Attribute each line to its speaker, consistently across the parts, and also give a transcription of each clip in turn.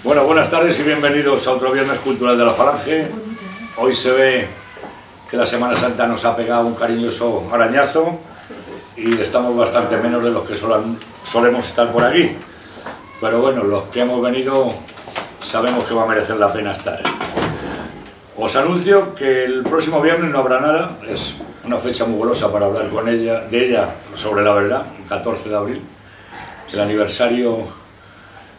Speaker 1: Bueno, buenas tardes y bienvenidos a otro Viernes Cultural de la Falange. Hoy se ve que la Semana Santa nos ha pegado un cariñoso arañazo y estamos bastante menos de los que solemos estar por aquí. Pero bueno, los que hemos venido sabemos que va a merecer la pena estar. Os anuncio que el próximo viernes no habrá nada, es una fecha muy golosa para hablar de ella sobre la verdad, el 14 de abril, el aniversario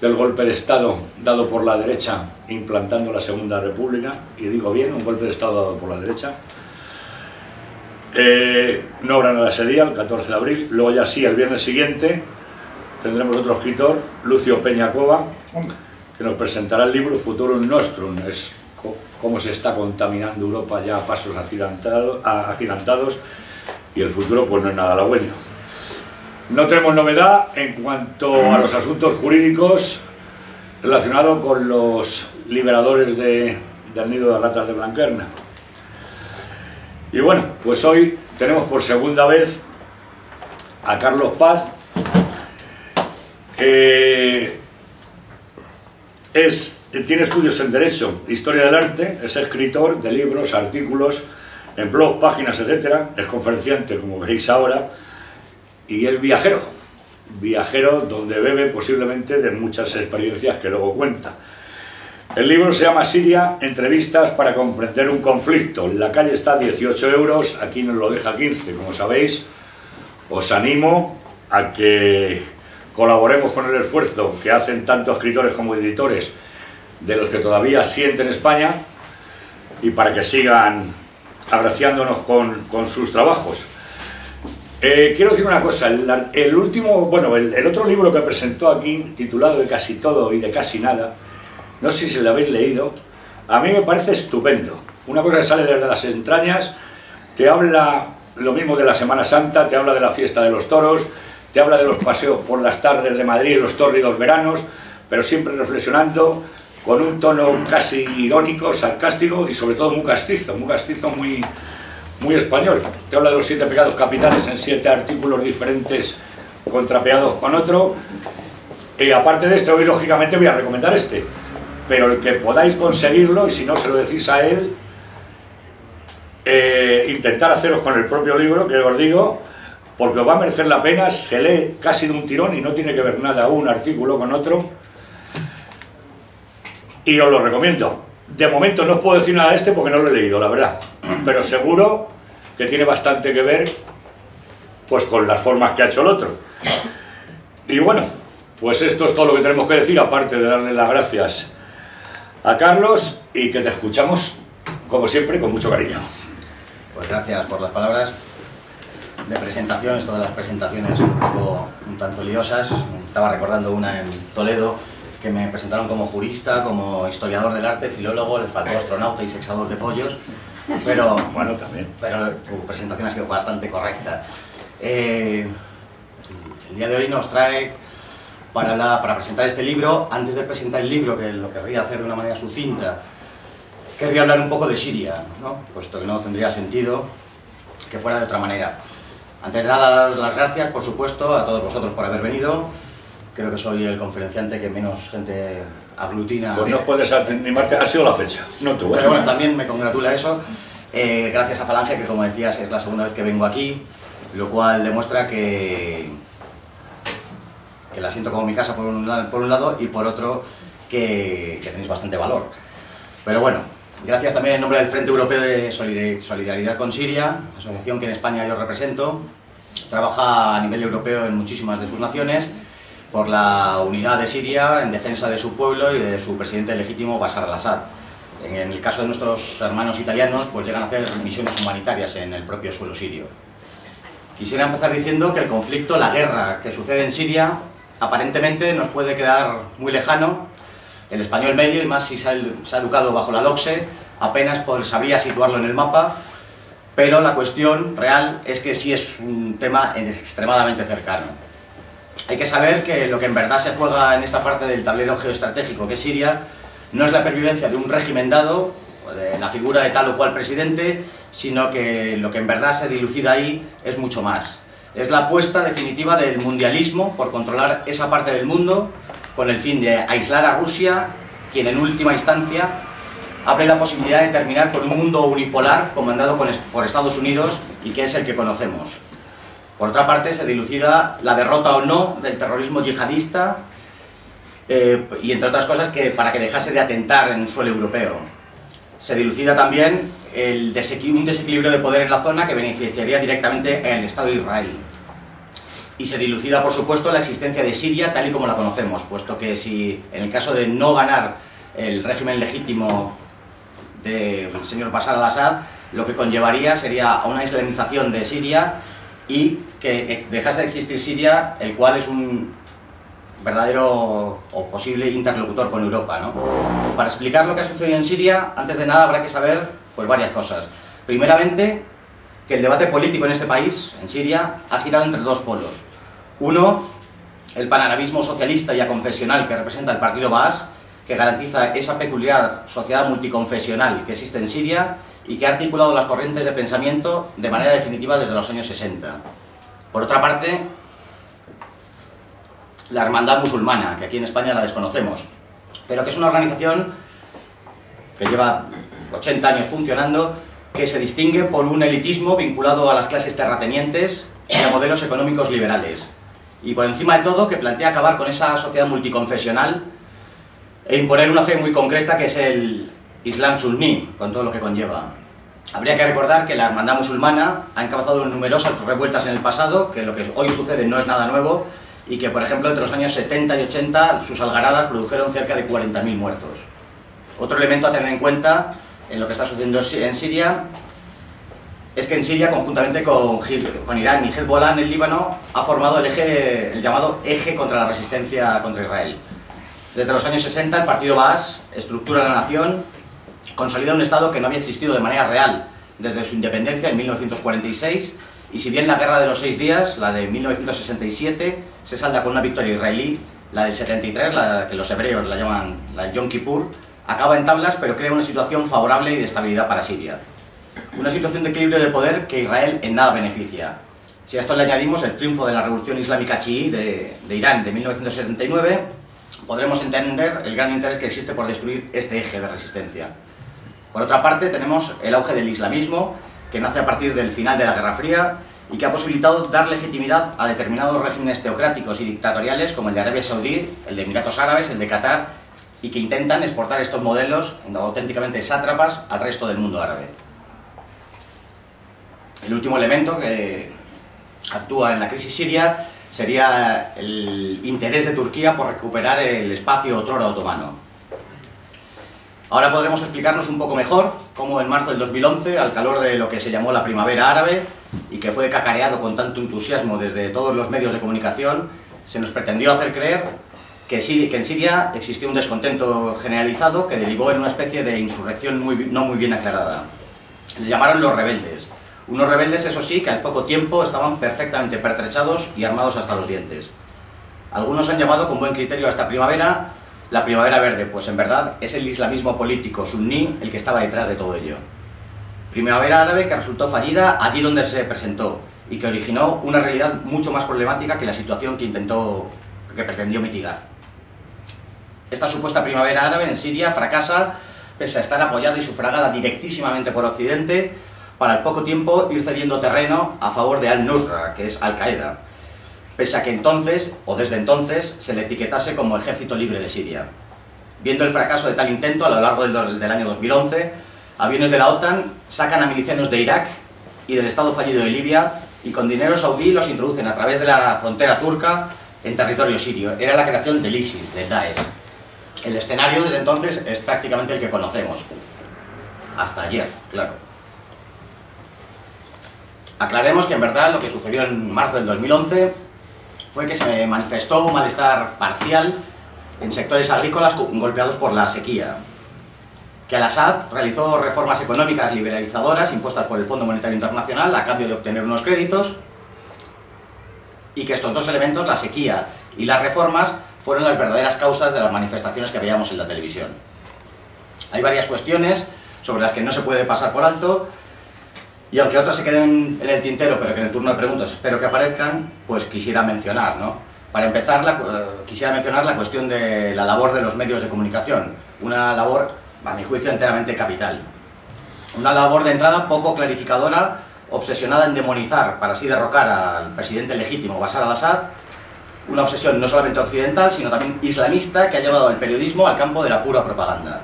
Speaker 1: del golpe de Estado dado por la derecha implantando la Segunda República, y digo bien, un golpe de Estado dado por la derecha. No habrá nada ese día, el 14 de abril, luego ya sí, el viernes siguiente tendremos otro escritor, Lucio Peña Cova, que nos presentará el libro Futurum Nostrum, es cómo se está contaminando Europa ya a pasos agigantados y el futuro pues no es nada halagüeño. No tenemos novedad en cuanto a los asuntos jurídicos relacionados con los liberadores del nido de ratas de Blanquerna. Y bueno, pues hoy tenemos por segunda vez a Carlos Paz, que tiene estudios en Derecho, Historia del Arte, es escritor de libros, artículos, en blogs, páginas, etc. Es conferenciante, como veréis ahora, y es viajero donde bebe posiblemente de muchas experiencias que luego cuenta. El libro se llama Siria, entrevistas para comprender un conflicto. En la calle está a 18 euros, aquí nos lo deja 15, como sabéis. Os animo a que colaboremos con el esfuerzo que hacen tanto escritores como editores de los que todavía sienten España y para que sigan agraciándonos con sus trabajos. Quiero decir una cosa, el otro libro que presentó aquí, titulado De casi todo y de casi nada, no sé si lo habéis leído, a mí me parece estupendo. Una cosa que sale desde las entrañas, te habla lo mismo de la Semana Santa, te habla de la fiesta de los toros, te habla de los paseos por las tardes de Madrid, los tórridos veranos, pero siempre reflexionando con un tono casi irónico, sarcástico y sobre todo muy castizo, muy español. Te habla de los 7 pecados capitales en 7 artículos diferentes contrapeados con otro. Y aparte de este, hoy lógicamente voy a recomendar este, pero el que podáis conseguirlo, y si no se lo decís a él, intentar haceros con el propio libro, que os digo, porque os va a merecer la pena, se lee casi de un tirón y no tiene que ver nada un artículo con otro, y os lo recomiendo. De momento no os puedo decir nada de este porque no lo he leído, la verdad, pero seguro que tiene bastante que ver pues con las formas que ha hecho el otro. Y bueno, pues esto es todo lo que tenemos que decir, aparte de darle las gracias a Carlos y que te escuchamos, como siempre, con mucho cariño.
Speaker 2: Pues gracias por las palabras de presentación. Esto de las presentaciones un tanto liosas. Estaba recordando una en Toledo, que me presentaron como jurista, como historiador del arte, filólogo, les faltó astronauta y sexador de pollos, pero
Speaker 1: bueno, también.
Speaker 2: Pero tu presentación ha sido bastante correcta. El día de hoy nos trae para presentar este libro. Antes de presentar el libro, que lo querría hacer de una manera sucinta, querría hablar un poco de Siria, ¿no? Puesto que no tendría sentido que fuera de otra manera. Antes de nada, dar las gracias, por supuesto, a todos vosotros por haber venido. Creo que soy el conferenciante que menos gente aglutina.
Speaker 1: Pues no puedes animarte, ha sido la fecha, no tú.
Speaker 2: Pero bueno, también me congratula eso. Gracias a Falange, que como decías es la segunda vez que vengo aquí, lo cual demuestra que la siento como mi casa por un lado y por otro que tenéis bastante valor. Pero bueno, gracias también en nombre del Frente Europeo de Solidaridad con Siria, asociación que en España yo represento. Trabaja a nivel europeo en muchísimas de sus naciones por la unidad de Siria en defensa de su pueblo y de su presidente legítimo Bashar al-Assad. En el caso de nuestros hermanos italianos, pues llegan a hacer misiones humanitarias en el propio suelo sirio. Quisiera empezar diciendo que el conflicto, la guerra que sucede en Siria, aparentemente nos puede quedar muy lejano. El español medio, y más si se ha educado bajo la LOCSE, apenas sabría situarlo en el mapa, pero la cuestión real es que sí es un tema extremadamente cercano. Hay que saber que lo que en verdad se juega en esta parte del tablero geoestratégico que es Siria no es la pervivencia de un régimen dado, de la figura de tal o cual presidente, sino que lo que en verdad se dilucida ahí es mucho más. Es la apuesta definitiva del mundialismo por controlar esa parte del mundo con el fin de aislar a Rusia quien en última instancia abre la posibilidad de terminar con un mundo unipolar comandado por Estados Unidos y que es el que conocemos. Por otra parte, se dilucida la derrota o no del terrorismo yihadista y entre otras cosas para que dejase de atentar en suelo europeo. Se dilucida también un desequilibrio de poder en la zona que beneficiaría directamente al Estado de Israel. Y se dilucida, por supuesto, la existencia de Siria tal y como la conocemos, puesto que si en el caso de no ganar el régimen legítimo del señor Bashar al-Assad, lo que conllevaría sería una islamización de Siria y que dejase de existir Siria, el cual es un verdadero o posible interlocutor con Europa, ¿no? Para explicar lo que ha sucedido en Siria, antes de nada habrá que saber pues varias cosas. Primeramente, que el debate político en este país, en Siria, ha girado entre dos polos. Uno, el panarabismo socialista y aconfesional que representa el partido Baas, que garantiza esa peculiar sociedad multiconfesional que existe en Siria y que ha articulado las corrientes de pensamiento de manera definitiva desde los años 60. Por otra parte, la Hermandad Musulmana, que aquí en España la desconocemos, pero que es una organización que lleva 80 años funcionando, que se distingue por un elitismo vinculado a las clases terratenientes y a modelos económicos liberales. Y por encima de todo, que plantea acabar con esa sociedad multiconfesional e imponer una fe muy concreta que es el Islam suní, con todo lo que conlleva. Habría que recordar que la Hermandad Musulmana ha encabezado numerosas revueltas en el pasado, que lo que hoy sucede no es nada nuevo, y que, por ejemplo, entre los años 70 y 80, sus algaradas produjeron cerca de 40.000 muertos. Otro elemento a tener en cuenta en lo que está sucediendo en Siria es que en Siria, conjuntamente con Irán y Hezbollah en el Líbano, ha formado el llamado eje contra la resistencia contra Israel. Desde los años 60, el partido Baas estructura la nación, consolida un Estado que no había existido de manera real desde su independencia en 1946, y si bien la Guerra de los 6 días, la de 1967, se salda con una victoria israelí, la del 73, la que los hebreos la llaman la Yom Kippur, acaba en tablas, pero crea una situación favorable y de estabilidad para Siria. Una situación de equilibrio de poder que Israel en nada beneficia. Si a esto le añadimos el triunfo de la Revolución Islámica chií de Irán de 1979, podremos entender el gran interés que existe por destruir este eje de resistencia. Por otra parte, tenemos el auge del islamismo, que nace a partir del final de la Guerra Fría y que ha posibilitado dar legitimidad a determinados regímenes teocráticos y dictatoriales como el de Arabia Saudí, el de Emiratos Árabes, el de Qatar, y que intentan exportar estos modelos auténticamente sátrapas al resto del mundo árabe. El último elemento que actúa en la crisis siria sería el interés de Turquía por recuperar el espacio otrora otomano. Ahora podremos explicarnos un poco mejor cómo en marzo del 2011, al calor de lo que se llamó la Primavera Árabe y que fue cacareado con tanto entusiasmo desde todos los medios de comunicación, se nos pretendió hacer creer que en Siria existió un descontento generalizado que derivó en una especie de insurrección no muy bien aclarada. Les llamaron los rebeldes. Unos rebeldes, eso sí, que al poco tiempo estaban perfectamente pertrechados y armados hasta los dientes. Algunos han llamado con buen criterio a esta primavera la Primavera Verde, pues en verdad es el islamismo político suní el que estaba detrás de todo ello. Primavera árabe que resultó fallida allí donde se presentó y que originó una realidad mucho más problemática que la situación que pretendió mitigar. Esta supuesta primavera árabe en Siria fracasa pese a estar apoyada y sufragada directísimamente por Occidente, para al poco tiempo ir cediendo terreno a favor de Al-Nusra, que es Al-Qaeda, pese a que entonces, o desde entonces, se le etiquetase como Ejército Libre de Siria. Viendo el fracaso de tal intento a lo largo del año 2011, aviones de la OTAN sacan a milicianos de Irak y del Estado fallido de Libia y con dinero saudí los introducen a través de la frontera turca en territorio sirio. Era la creación del ISIS, del Daesh. El escenario desde entonces es prácticamente el que conocemos. Hasta ayer, claro. Aclaremos que en verdad lo que sucedió en marzo del 2011 fue que se manifestó un malestar parcial en sectores agrícolas golpeados por la sequía, que Al-Assad realizó reformas económicas liberalizadoras impuestas por el Fondo Monetario Internacional a cambio de obtener unos créditos, y que estos dos elementos, la sequía y las reformas, fueron las verdaderas causas de las manifestaciones que veíamos en la televisión. Hay varias cuestiones sobre las que no se puede pasar por alto, y aunque otras se queden en el tintero, pero que en el turno de preguntas espero que aparezcan, pues quisiera mencionar, ¿no? Para empezar, quisiera mencionar la cuestión de la labor de los medios de comunicación, una labor, a mi juicio, enteramente capital. Una labor de entrada poco clarificadora, obsesionada en demonizar para así derrocar al presidente legítimo Bashar al-Assad, una obsesión no solamente occidental, sino también islamista, que ha llevado el periodismo al campo de la pura propaganda.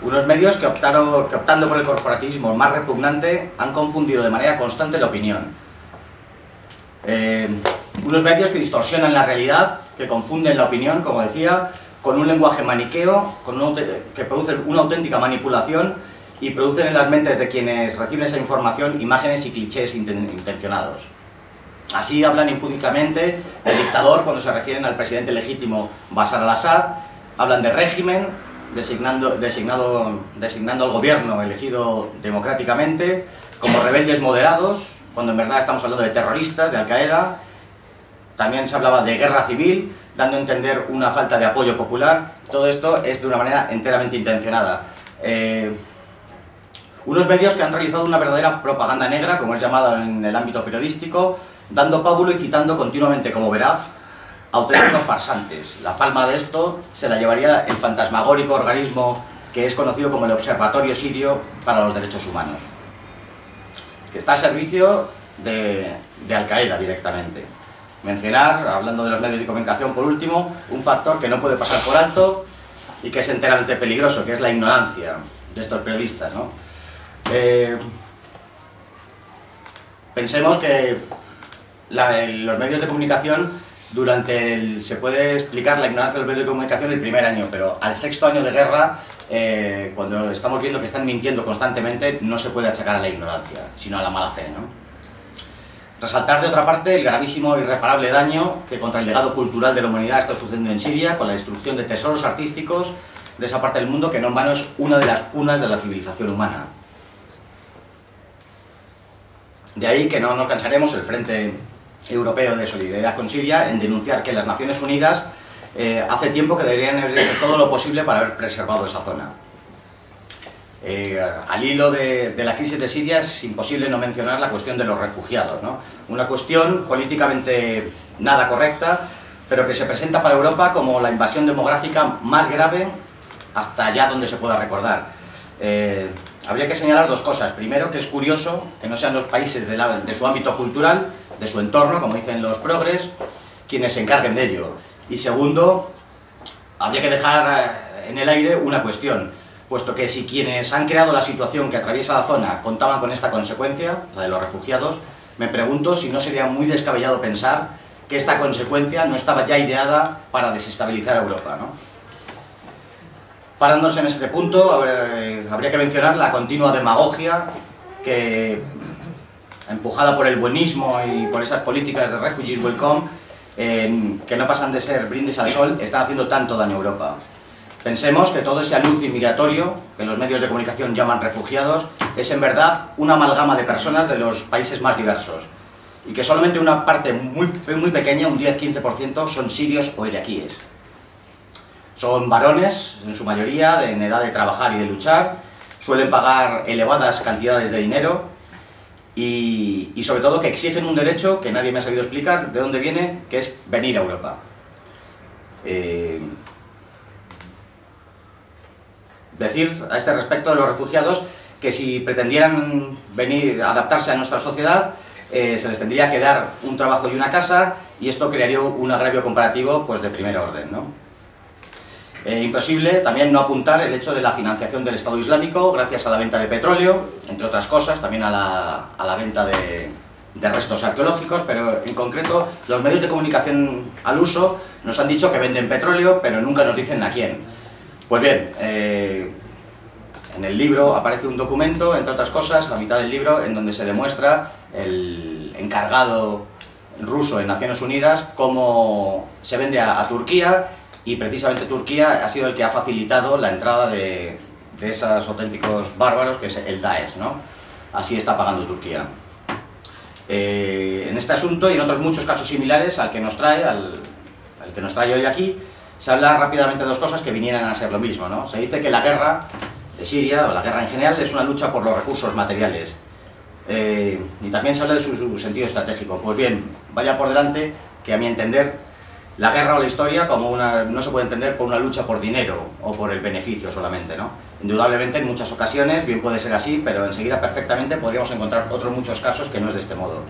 Speaker 2: Unos medios que optando por el corporativismo más repugnante, han confundido de manera constante la opinión. Unos medios que distorsionan la realidad, que confunden la opinión, como decía, con un lenguaje maniqueo, que producen una auténtica manipulación y producen en las mentes de quienes reciben esa información imágenes y clichés intencionados. Así hablan impúdicamente de dictador cuando se refieren al presidente legítimo Bashar al-Assad, hablan de régimen, designando al gobierno elegido democráticamente, como rebeldes moderados, cuando en verdad estamos hablando de terroristas, de Al-Qaeda. También se hablaba de guerra civil, dando a entender una falta de apoyo popular. Todo esto es de una manera enteramente intencionada. Unos medios que han realizado una verdadera propaganda negra, como es llamada en el ámbito periodístico, dando pábulo y citando continuamente como veraz auténticos farsantes. La palma de esto se la llevaría el fantasmagórico organismo que es conocido como el Observatorio Sirio para los Derechos Humanos, que está al servicio de Al-Qaeda directamente. Mencionar, hablando de los medios de comunicación por último, un factor que no puede pasar por alto y que es enteramente peligroso, que es la ignorancia de estos periodistas, ¿no? Pensemos que los medios de comunicación, se puede explicar la ignorancia de los medios de comunicación el primer año, pero al sexto año de guerra, cuando estamos viendo que están mintiendo constantemente, no se puede achacar a la ignorancia, sino a la mala fe, ¿no? Resaltar de otra parte el gravísimo e irreparable daño que contra el legado cultural de la humanidad está sucediendo en Siria, con la destrucción de tesoros artísticos de esa parte del mundo que no en vano es una de las cunas de la civilización humana. De ahí que no nos cansaremos, el Frente Europeo de Solidaridad con Siria, en denunciar que las Naciones Unidas hace tiempo que deberían haber hecho todo lo posible para haber preservado esa zona. Al hilo de la crisis de Siria es imposible no mencionar la cuestión de los refugiados, ¿no? Una cuestión políticamente nada correcta, pero que se presenta para Europa como la invasión demográfica más grave hasta allá donde se pueda recordar. Habría que señalar dos cosas. Primero, que es curioso que no sean los países de su ámbito cultural, de su entorno, como dicen los progres, quienes se encarguen de ello. Y segundo, habría que dejar en el aire una cuestión, puesto que si quienes han creado la situación que atraviesa la zona contaban con esta consecuencia, la de los refugiados, me pregunto si no sería muy descabellado pensar que esta consecuencia no estaba ya ideada para desestabilizar Europa, ¿no? Parándose en este punto, habría que mencionar la continua demagogia que, empujada por el buenismo y por esas políticas de refugees welcome, que no pasan de ser brindis al sol, están haciendo tanto daño a Europa. Pensemos que todo ese anuncio inmigratorio, que los medios de comunicación llaman refugiados, es en verdad una amalgama de personas de los países más diversos, y que solamente una parte muy pequeña, un 10-15%, son sirios o iraquíes. Son varones, en su mayoría, en edad de trabajar y de luchar, suelen pagar elevadas cantidades de dinero y sobre todo que exigen un derecho que nadie me ha sabido explicar de dónde viene, que es venir a Europa. Decir a este respecto de los refugiados que si pretendieran adaptarse a nuestra sociedad, se les tendría que dar un trabajo y una casa, y esto crearía un agravio comparativo pues de primer orden, ¿no? Imposible también no apuntar el hecho de la financiación del Estado Islámico gracias a la venta de petróleo, entre otras cosas, también a la venta de restos arqueológicos, pero en concreto los medios de comunicación al uso nos han dicho que venden petróleo, pero nunca nos dicen a quién. Pues bien, en el libro aparece un documento, entre otras cosas, a mitad del libro, en donde se demuestra el encargado ruso en Naciones Unidas cómo se vende a Turquía, y precisamente Turquía ha sido el que ha facilitado la entrada de esos auténticos bárbaros, que es el Daesh, ¿no? Así está pagando Turquía. En este asunto y en otros muchos casos similares al que nos trae hoy aquí, se habla rápidamente de dos cosas que vinieran a ser lo mismo, ¿no? Se dice que la guerra de Siria, o la guerra en general, es una lucha por los recursos materiales. Y también se habla de su sentido estratégico. Pues bien, vaya por delante que a mi entender la guerra o la historia como no se puede entender por una lucha por dinero o por el beneficio solamente, ¿no? Indudablemente en muchas ocasiones bien puede ser así, pero enseguida perfectamente podríamos encontrar otros muchos casos que no es de este modo.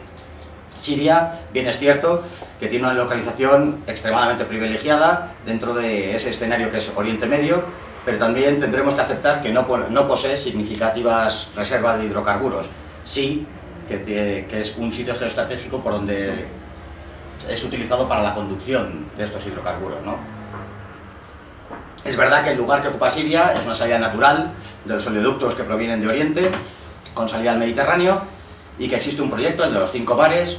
Speaker 2: Siria, bien es cierto, que tiene una localización extremadamente privilegiada dentro de ese escenario que es Oriente Medio, pero también tendremos que aceptar que no posee significativas reservas de hidrocarburos. Sí, que es un sitio geoestratégico por donde es utilizado para la conducción de estos hidrocarburos, ¿no? Es verdad que el lugar que ocupa Siria es una salida natural de los oleoductos que provienen de Oriente, con salida al Mediterráneo, y que existe un proyecto, el de los 5 mares,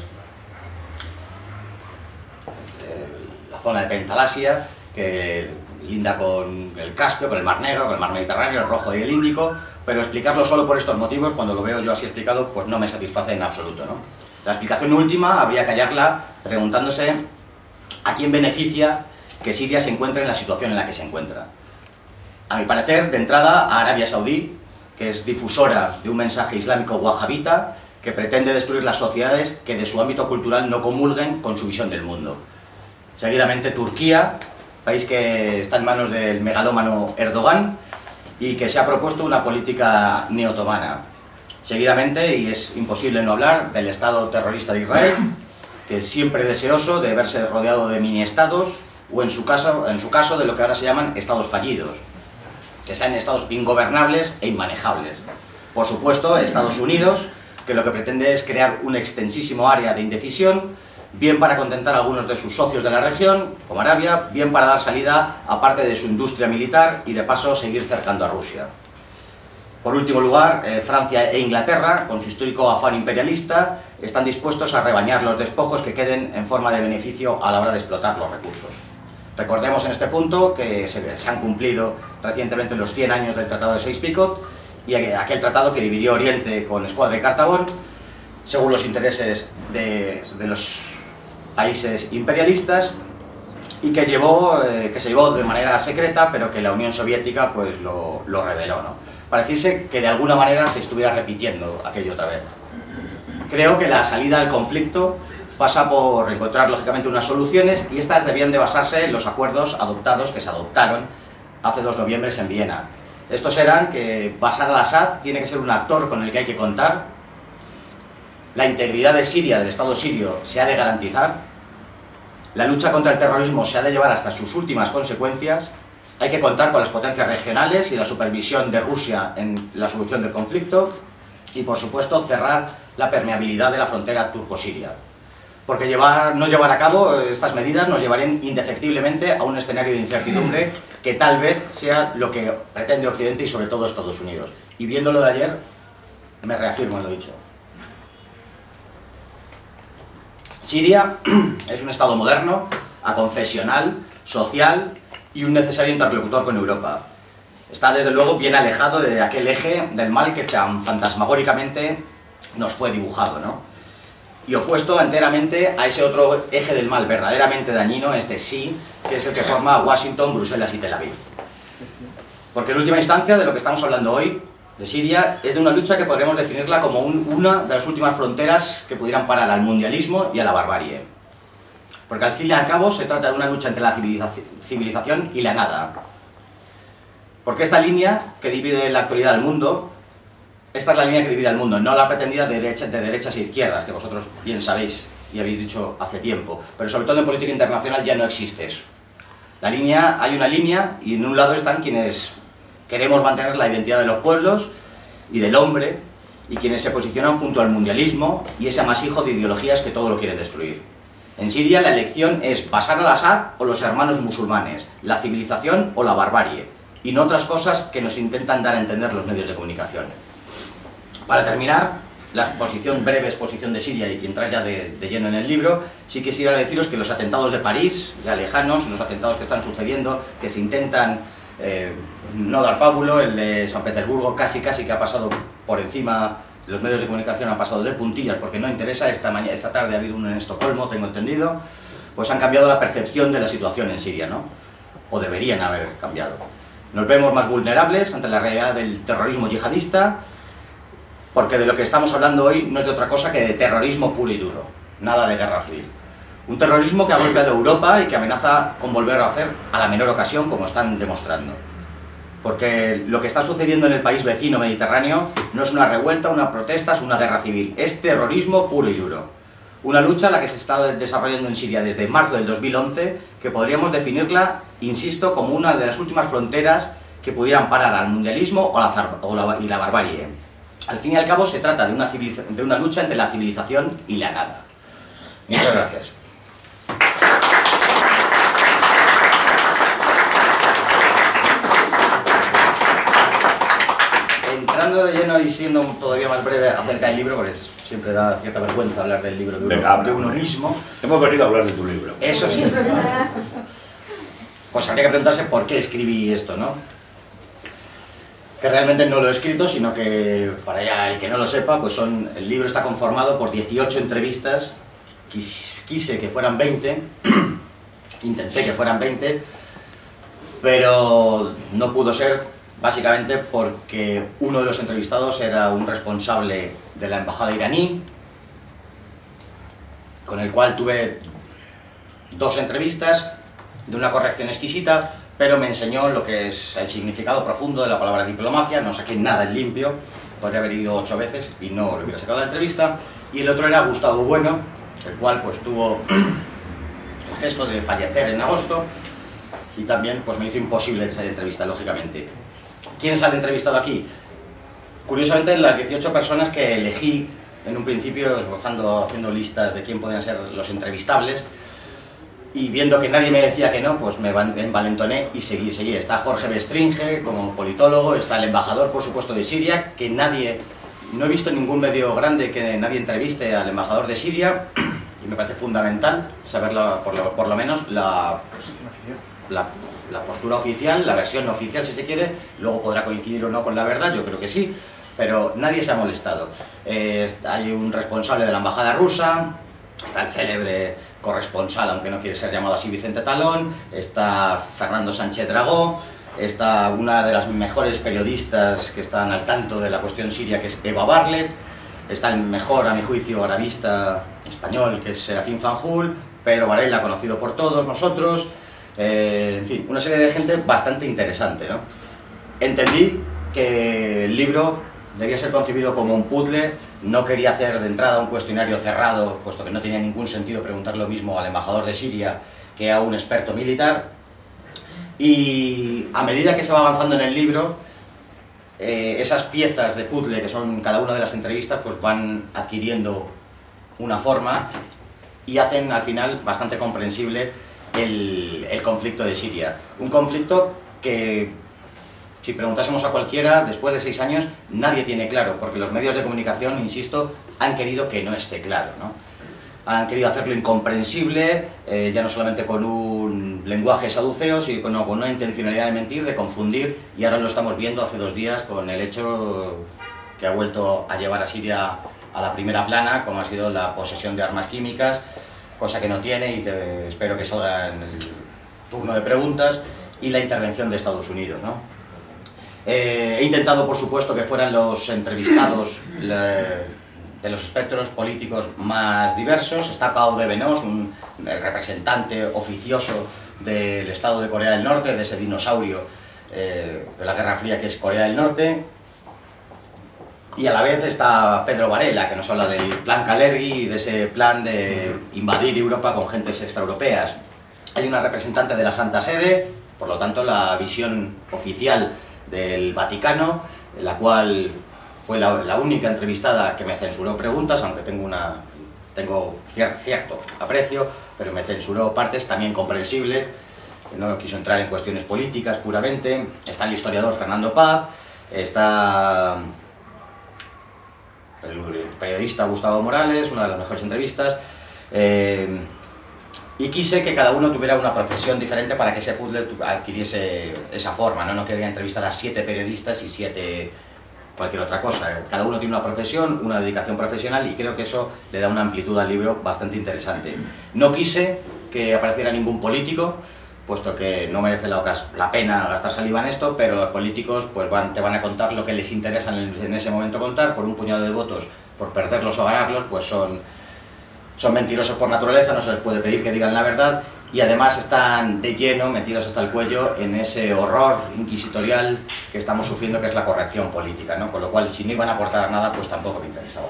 Speaker 2: la zona de Pentalasia, que linda con el Caspio, con el Mar Negro, con el Mar Mediterráneo, el Rojo y el Índico, pero explicarlo solo por estos motivos, cuando lo veo yo así explicado, pues no me satisface en absoluto, ¿no? La explicación última habría que hallarla preguntándose a quién beneficia que Siria se encuentre en la situación en la que se encuentra. A mi parecer, de entrada, a Arabia Saudí, que es difusora de un mensaje islámico wahabita que pretende destruir las sociedades que de su ámbito cultural no comulguen con su visión del mundo. Seguidamente Turquía, país que está en manos del megalómano Erdogan y que se ha propuesto una política neotomana. Seguidamente, y es imposible no hablar, del Estado terrorista de Israel, que es siempre deseoso de verse rodeado de mini-estados, o en su caso de lo que ahora se llaman estados fallidos, que sean estados ingobernables e inmanejables. Por supuesto, Estados Unidos, que lo que pretende es crear un extensísimo área de indecisión, bien para contentar a algunos de sus socios de la región, como Arabia, bien para dar salida a parte de su industria militar y de paso seguir cercando a Rusia. Por último lugar, Francia e Inglaterra, con su histórico afán imperialista, están dispuestos a rebañar los despojos que queden en forma de beneficio a la hora de explotar los recursos. Recordemos en este punto que se han cumplido recientemente los 100 años del Tratado de Sykes-Picot y aquel tratado que dividió Oriente con Escuadra y Cartabón, según los intereses de los países imperialistas, y que se llevó de manera secreta, pero que la Unión Soviética pues lo reveló, ¿no? Pareciese que de alguna manera se estuviera repitiendo aquello otra vez. Creo que la salida al conflicto pasa por encontrar lógicamente unas soluciones, y estas debían de basarse en los acuerdos adoptados que se adoptaron hace 2 noviembres en Viena. Estos eran que Bashar al-Assad tiene que ser un actor con el que hay que contar, la integridad de Siria, del Estado sirio, se ha de garantizar, la lucha contra el terrorismo se ha de llevar hasta sus últimas consecuencias, hay que contar con las potencias regionales y la supervisión de Rusia en la solución del conflicto, y por supuesto cerrar la permeabilidad de la frontera turco-siria. Porque no llevar a cabo estas medidas nos llevarían indefectiblemente a un escenario de incertidumbre que tal vez sea lo que pretende Occidente y sobre todo Estados Unidos. Y viéndolo de ayer, me reafirmo en lo dicho. Siria es un Estado moderno, aconfesional, social y un necesario interlocutor con Europa. Está desde luego bien alejado de aquel eje del mal que tan fantasmagóricamente nos fue dibujado, ¿no? Y opuesto enteramente a ese otro eje del mal verdaderamente dañino, este sí, que es el que forma Washington, Bruselas y Tel Aviv. Porque en última instancia de lo que estamos hablando hoy, de Siria, es de una lucha que podríamos definirla como una de las últimas fronteras que pudieran parar al mundialismo y a la barbarie. Porque al fin y al cabo se trata de una lucha entre la civilización y la nada. Porque esta línea que divide en la actualidad al mundo, esta es la línea que divide al mundo, no la pretendida de derechas e izquierdas, que vosotros bien sabéis y habéis dicho hace tiempo, pero sobre todo en política internacional ya no existe eso. Hay una línea, y en un lado están quienes queremos mantener la identidad de los pueblos y del hombre, y quienes se posicionan junto al mundialismo y ese amasijo de ideologías que todo lo quieren destruir. En Siria la elección es Bashar al-Assad o los hermanos musulmanes, la civilización o la barbarie, y no otras cosas que nos intentan dar a entender los medios de comunicación. Para terminar, la breve exposición de Siria y entrar ya de lleno en el libro, sí quisiera deciros que los atentados de París, ya lejanos, los atentados que están sucediendo, que se intentan no dar pábulo, el de San Petersburgo casi que ha pasado por encima, los medios de comunicación han pasado de puntillas porque no interesa, esta tarde ha habido uno en Estocolmo, tengo entendido, pues han cambiado la percepción de la situación en Siria, ¿no? O deberían haber cambiado. Nos vemos más vulnerables ante la realidad del terrorismo yihadista, porque de lo que estamos hablando hoy no es de otra cosa que de terrorismo puro y duro, nada de guerra civil. Un terrorismo que ha golpeado Europa y que amenaza con volver a hacer a la menor ocasión, como están demostrando. Porque lo que está sucediendo en el país vecino mediterráneo no es una revuelta, una protesta, es una guerra civil. Es terrorismo puro y duro. Una lucha la que se está desarrollando en Siria desde marzo del 2011, que podríamos definirla, insisto, como una de las últimas fronteras que pudieran parar al mundialismo y la barbarie. Al fin y al cabo se trata de una lucha entre la civilización y la nada. Muchas gracias. Entrando de lleno y siendo todavía más breve acerca del libro, porque siempre da cierta vergüenza hablar del libro de uno mismo.
Speaker 1: Hemos venido a hablar de tu libro.
Speaker 2: Eso sí. Pues habría que preguntarse por qué escribí esto, ¿no? Que realmente no lo he escrito, sino que, para ya el que no lo sepa, pues el libro está conformado por 18 entrevistas. Quise que fueran 20, intenté que fueran 20, pero no pudo ser, básicamente porque uno de los entrevistados era un responsable de la embajada iraní, con el cual tuve 2 entrevistas de una corrección exquisita, pero me enseñó lo que es el significado profundo de la palabra diplomacia. No saqué nada en limpio, podría haber ido 8 veces y no le hubiera sacado la entrevista. Y el otro era Gustavo Bueno, el cual pues tuvo el gesto de fallecer en agosto y también pues me hizo imposible esa entrevista, lógicamente. ¿Quién sale entrevistado aquí? Curiosamente, las 18 personas que elegí en un principio, haciendo listas de quién podían ser los entrevistables, y viendo que nadie me decía que no, pues me envalentoné y seguí. Está Jorge Bestringe como politólogo, está el embajador, por supuesto, de Siria, que no he visto en ningún medio grande que nadie entreviste al embajador de Siria, y me parece fundamental saberlo, por lo menos la postura oficial, la versión oficial si se quiere. Luego podrá coincidir o no con la verdad, yo creo que sí, pero nadie se ha molestado. Hay un responsable de la embajada rusa, está el célebre corresponsal, aunque no quiere ser llamado así, Vicente Talón, está Fernando Sánchez Dragó, está una de las mejores periodistas que están al tanto de la cuestión siria, que es Eva Barlet, está el mejor, a mi juicio, arabista español, que es Serafín Fanjul, Pedro Varela, conocido por todos nosotros, en fin, una serie de gente bastante interesante, ¿no? Entendí que el libro debía ser concebido como un puzzle. No quería hacer de entrada un cuestionario cerrado, puesto que no tenía ningún sentido preguntar lo mismo al embajador de Siria que a un experto militar. Y a medida que se va avanzando en el libro, esas piezas de puzzle que son cada una de las entrevistas, pues van adquiriendo una forma y hacen al final bastante comprensible el conflicto de Siria. Un conflicto que, si preguntásemos a cualquiera, después de 6 años, nadie tiene claro, porque los medios de comunicación, insisto, han querido que no esté claro, ¿no? Han querido hacerlo incomprensible, ya no solamente con un lenguaje saduceo, sino con una intencionalidad de mentir, de confundir, y ahora lo estamos viendo hace 2 días con el hecho que ha vuelto a llevar a Siria a la primera plana, como ha sido la posesión de armas químicas, cosa que no tiene y que espero que salga en el turno de preguntas, y la intervención de Estados Unidos, ¿no? He intentado, por supuesto, que fueran los entrevistados de los espectros políticos más diversos. Está Cao de Benos, el representante oficioso del Estado de Corea del Norte, de ese dinosaurio de la Guerra Fría que es Corea del Norte. Y a la vez está Pedro Varela, que nos habla del plan Kalergi y de ese plan de invadir Europa con gentes extraeuropeas. Hay una representante de la Santa Sede, por lo tanto la visión oficial del Vaticano, en la cual fue la única entrevistada que me censuró preguntas, aunque tengo cierto aprecio, pero me censuró partes también comprensibles. No quiso entrar en cuestiones políticas puramente. Está el historiador Fernando Paz, está el periodista Gustavo Morales, una de las mejores entrevistas, y quise que cada uno tuviera una profesión diferente para que ese puzzle adquiriese esa forma, ¿no? No quería entrevistar a 7 periodistas y 7 cualquier otra cosa. Cada uno tiene una profesión, una dedicación profesional, y creo que eso le da una amplitud al libro bastante interesante. No quise que apareciera ningún político, puesto que no merece la pena gastar saliva en esto, pero los políticos pues te van a contar lo que les interesa en ese momento contar. Por un puñado de votos, por perderlos o ganarlos, pues son son mentirosos por naturaleza, no se les puede pedir que digan la verdad, y además están de lleno, metidos hasta el cuello, en ese horror inquisitorial que estamos sufriendo, que es la corrección política, ¿no? Con lo cual, si no iban a aportar nada, pues tampoco me interesaba.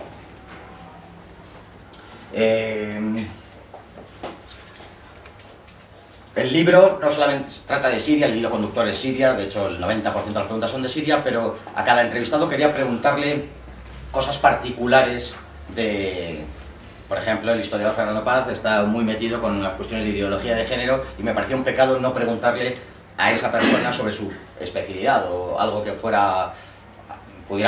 Speaker 2: El libro no solamente trata de Siria, el hilo conductor es Siria, de hecho el 90% de las preguntas son de Siria, pero a cada entrevistado quería preguntarle cosas particulares de... Por ejemplo, el historiador Fernando Paz está muy metido con las cuestiones de ideología de género y me parecía un pecado no preguntarle a esa persona sobre su especialidad o algo que pudiera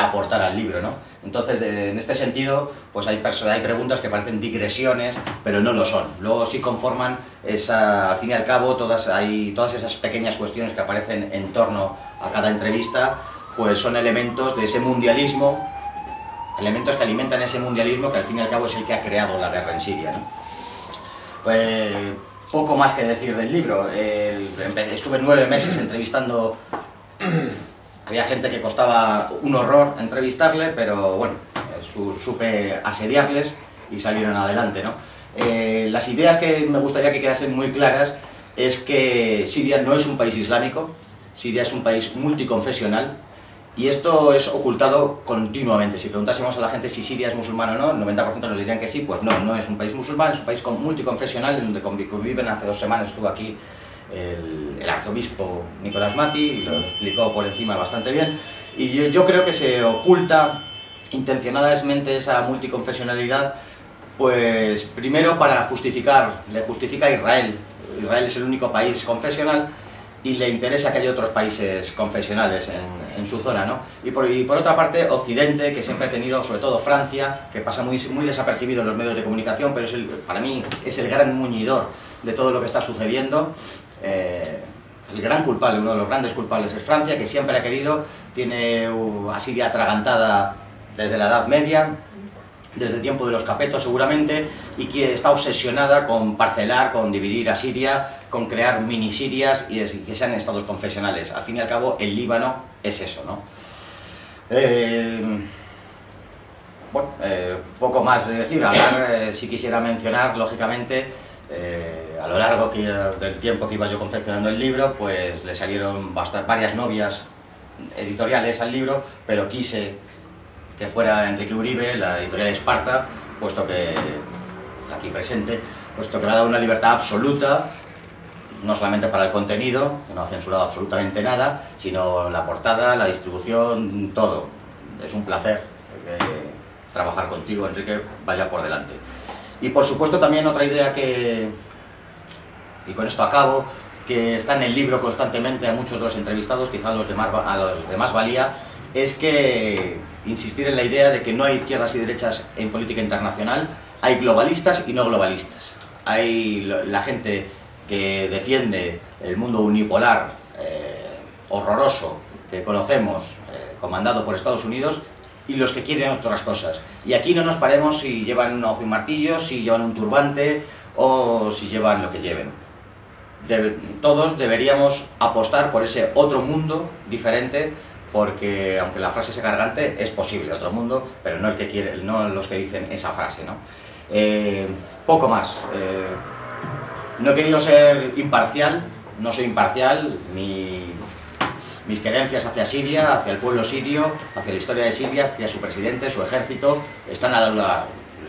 Speaker 2: aportar al libro, ¿no? Entonces, en este sentido, pues hay preguntas que parecen digresiones, pero no lo son. Luego sí conforman, al fin y al cabo, todas esas pequeñas cuestiones que aparecen en torno a cada entrevista, pues son elementos de ese mundialismo, elementos que alimentan ese mundialismo que al fin y al cabo es el que ha creado la guerra en Siria, ¿no? Pues poco más que decir del libro. Estuve 9 meses entrevistando. Había gente que costaba un horror entrevistarle, pero bueno, supe asediarles y salieron adelante, ¿no? Las ideas que me gustaría que quedasen muy claras es que Siria no es un país islámico, Siria es un país multiconfesional, y esto es ocultado continuamente. Si preguntásemos a la gente si Siria es musulmana o no, el 90% nos dirían que sí. Pues no, no es un país musulmán, es un país multiconfesional, donde conviven. Hace 2 semanas estuvo aquí el arzobispo Nicolás Mati y lo explicó por encima bastante bien. Y yo creo que se oculta intencionadamente esa multiconfesionalidad, pues primero para le justifica a Israel. Israel es el único país confesional y le interesa que haya otros países confesionales en su zona, ¿no? Y por otra parte, Occidente, que siempre ha tenido, sobre todo Francia, que pasa muy desapercibido en los medios de comunicación, pero para mí es el gran muñidor de todo lo que está sucediendo. El gran culpable, uno de los grandes culpables es Francia, que siempre ha querido, tiene a Siria atragantada desde la Edad Media, desde el tiempo de los capetos seguramente, y que está obsesionada con parcelar, con dividir a Siria, con crear mini Sirias y que sean estados confesionales. Al fin y al cabo, el Líbano es eso, ¿no? Poco más de decir. Si quisiera mencionar, lógicamente, a lo largo del tiempo que iba yo confeccionando el libro, pues le salieron varias novias editoriales al libro, pero quise que fuera Enrique Uribe, la editorial Esparta, puesto que está aquí presente, puesto que me ha dado una libertad absoluta, no solamente para el contenido, que no ha censurado absolutamente nada, sino la portada, la distribución, todo. Es un placer trabajar contigo, Enrique, vaya por delante. Y por supuesto también otra idea y con esto acabo, que está en el libro constantemente a muchos de los entrevistados, quizá a los demás valía, es que insistir en la idea de que no hay izquierdas y derechas en política internacional, hay globalistas y no globalistas. Hay la gente que defiende el mundo unipolar, horroroso, que conocemos, comandado por Estados Unidos, y los que quieren otras cosas. Y aquí no nos paremos si llevan una hoz y un martillo, si llevan un turbante o si llevan lo que lleven. Todos deberíamos apostar por ese otro mundo diferente, porque aunque la frase sea gargante, es posible otro mundo, pero no el que quiere, no los que dicen esa frase, ¿no? Poco más. No he querido ser imparcial, no soy imparcial. Mis creencias hacia Siria, hacia el pueblo sirio, hacia la historia de Siria, hacia su presidente, su ejército, están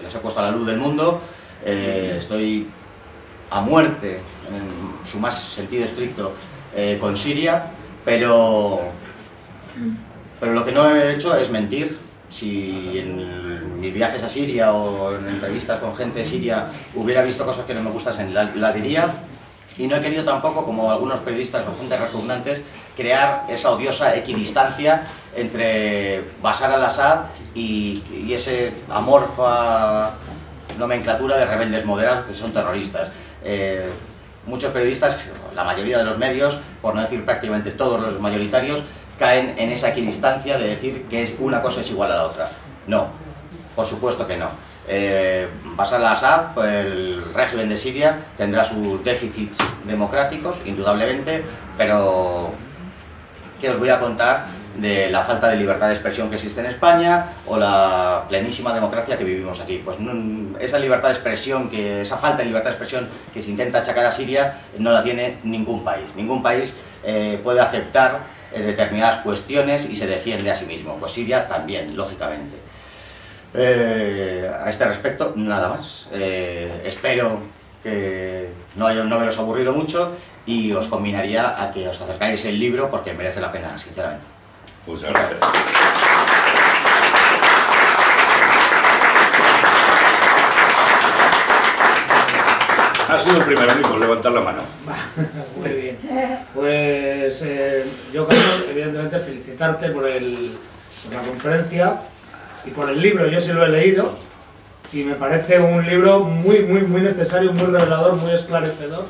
Speaker 2: les he puesto a la luz del mundo. Estoy a muerte, en su más sentido estricto, con Siria, pero lo que no he hecho es mentir. Si en mis viajes a Siria o en entrevistas con gente siria hubiera visto cosas que no me gustasen, la diría. Y no he querido tampoco, como algunos periodistas bastante repugnantes, crear esa odiosa equidistancia entre Bashar al-Assad y ese amorfa nomenclatura de rebeldes moderados que son terroristas. Muchos periodistas, la mayoría de los medios, por no decir prácticamente todos los mayoritarios, caen en esa equidistancia de decir que una cosa es igual a la otra. No, por supuesto que no. Bashar al-Assad, pues el régimen de Siria, tendrá sus déficits democráticos, indudablemente, pero ¿qué os voy a contar de la falta de libertad de expresión que existe en España o la plenísima democracia que vivimos aquí. Pues esa libertad de expresión, esa falta de libertad de expresión que se intenta achacar a Siria no la tiene ningún país. Ningún país puede aceptar determinadas cuestiones y se defiende a sí mismo. Pues Siria también, lógicamente. A este respecto, nada más. Espero que no haberos aburrido mucho y os combinaría a que os acercáis el libro porque merece la pena, sinceramente.
Speaker 1: Muchas gracias. Ha sido el primero, Nico, levantar la mano.
Speaker 3: Muy bien. Pues yo, Carlos, evidentemente felicitarte por la conferencia y por el libro. Yo sí lo he leído y me parece un libro muy necesario, muy revelador, muy esclarecedor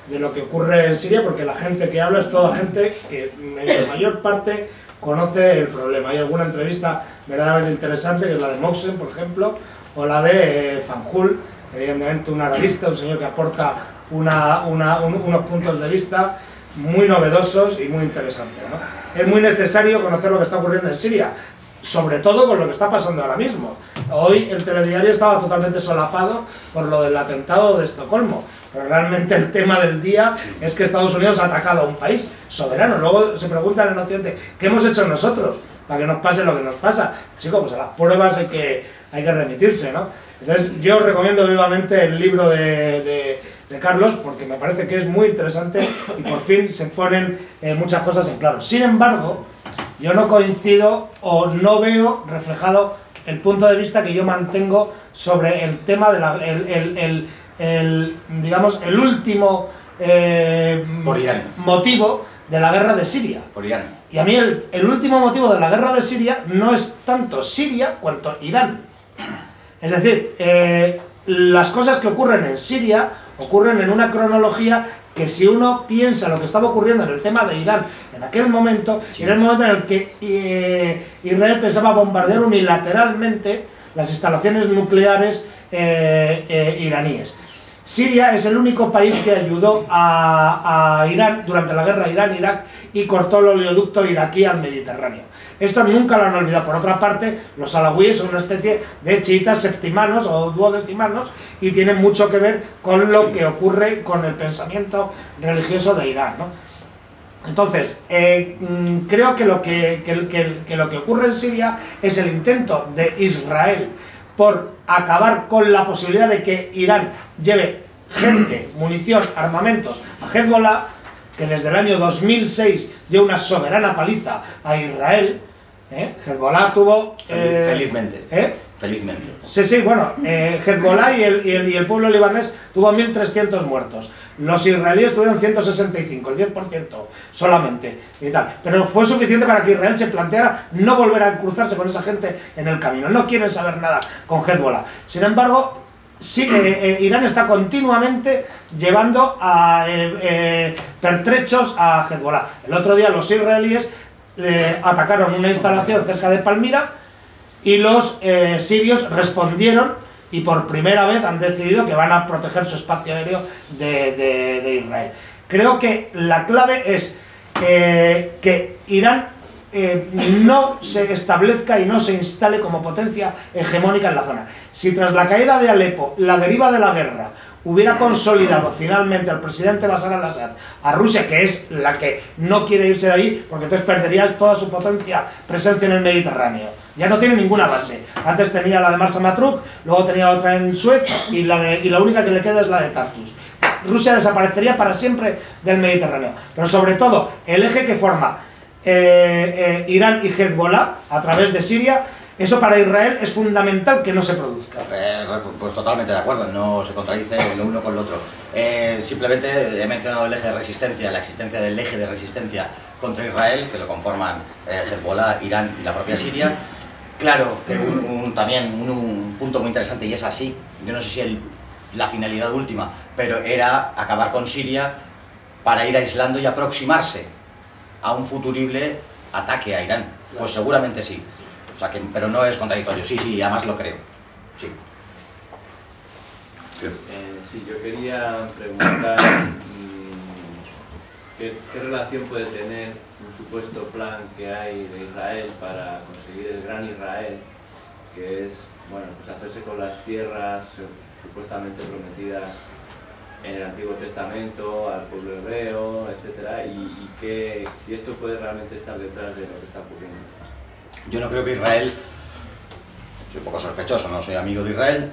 Speaker 3: de lo que ocurre en Siria, porque la gente que habla es toda gente que en la mayor parte conoce el problema. Hay alguna entrevista verdaderamente interesante, que es la de Moxen, por ejemplo, o la de Fanjul, evidentemente un analista, un señor que aporta unos puntos de vista muy novedosos y muy interesantes, ¿no? Es muy necesario conocer lo que está ocurriendo en Siria, sobre todo con lo que está pasando ahora mismo. Hoy el telediario estaba totalmente solapado por lo del atentado de Estocolmo, pero realmente el tema del día es que Estados Unidos ha atacado a un país soberano. Luego se preguntan en Occidente, ¿qué hemos hecho nosotros para que nos pase lo que nos pasa? Chicos, pues a las pruebas hay que remitirse, ¿no? Entonces yo recomiendo vivamente el libro de Carlos, porque me parece que es muy interesante y por fin se ponen muchas cosas en claro. Sin embargo, yo no coincido o no veo reflejado el punto de vista que yo mantengo sobre el tema de digamos, el último motivo de la guerra de Siria.
Speaker 2: Por Irán.
Speaker 3: Y a mí el último motivo de la guerra de Siria no es tanto Siria cuanto Irán. Es decir, las cosas que ocurren en Siria ocurren en una cronología que si uno piensa lo que estaba ocurriendo en el tema de Irán en aquel momento, era el momento en el que Israel pensaba bombardear unilateralmente las instalaciones nucleares iraníes. Siria es el único país que ayudó a Irán durante la guerra Irán-Irak y cortó el oleoducto iraquí al Mediterráneo. Esto nunca lo han olvidado. Por otra parte, los alawíes son una especie de chiitas septimanos o duodecimanos y tienen mucho que ver con lo que ocurre con el pensamiento religioso de Irán, ¿no? Entonces, creo que lo que ocurre en Siria es el intento de Israel por acabar con la posibilidad de que Irán lleve gente, munición, armamentos a Hezbollah, que desde el año 2006 dio una soberana paliza a Israel. Hezbollah tuvo...
Speaker 2: Felizmente. Felizmente.
Speaker 3: Sí, bueno, Hezbollah y el pueblo libanés tuvo 1.300 muertos. Los israelíes tuvieron 165, el 10% solamente, y tal. Pero fue suficiente para que Israel se planteara no volver a cruzarse con esa gente en el camino. No quieren saber nada con Hezbollah. Sin embargo, sí, Irán está continuamente llevando a pertrechos a Hezbollah. El otro día los israelíes atacaron una instalación cerca de Palmira y los sirios respondieron y por primera vez han decidido que van a proteger su espacio aéreo de Israel. Creo que la clave es que Irán no se establezca y no se instale como potencia hegemónica en la zona. Si tras la caída de Alepo, la deriva de la guerra hubiera consolidado finalmente al presidente Bashar al-Assad a Rusia, que es la que no quiere irse de ahí, porque entonces perdería toda su presencia en el Mediterráneo. Ya no tiene ninguna base. Antes tenía la de Marsa Matruk, luego tenía otra en Suez y la única que le queda es la de Tartus. Rusia desaparecería para siempre del Mediterráneo. Pero sobre todo, el eje que forma Irán y Hezbollah a través de Siria, eso para Israel es fundamental que no se produzca.
Speaker 2: Pues totalmente de acuerdo, no se contradice lo uno con lo otro. Simplemente he mencionado el eje de resistencia, la existencia del eje de resistencia contra Israel, que lo conforman Hezbollah, Irán y la propia Siria. Claro que también un punto muy interesante, y es así, yo no sé si la finalidad última, pero era acabar con Siria para ir aislando y aproximarse a un futurible ataque a Irán. Pues seguramente sí. O sea que, pero no es contradictorio, sí, además lo creo. Sí.
Speaker 4: Sí, yo quería preguntar ¿qué relación puede tener un supuesto plan que hay de Israel para conseguir el gran Israel, que es, bueno, pues hacerse con las tierras supuestamente prometidas en el Antiguo Testamento al pueblo hebreo, etcétera, y que si esto puede realmente estar detrás de lo que está ocurriendo.
Speaker 2: Yo no creo que Israel, soy un poco sospechoso, no soy amigo de Israel,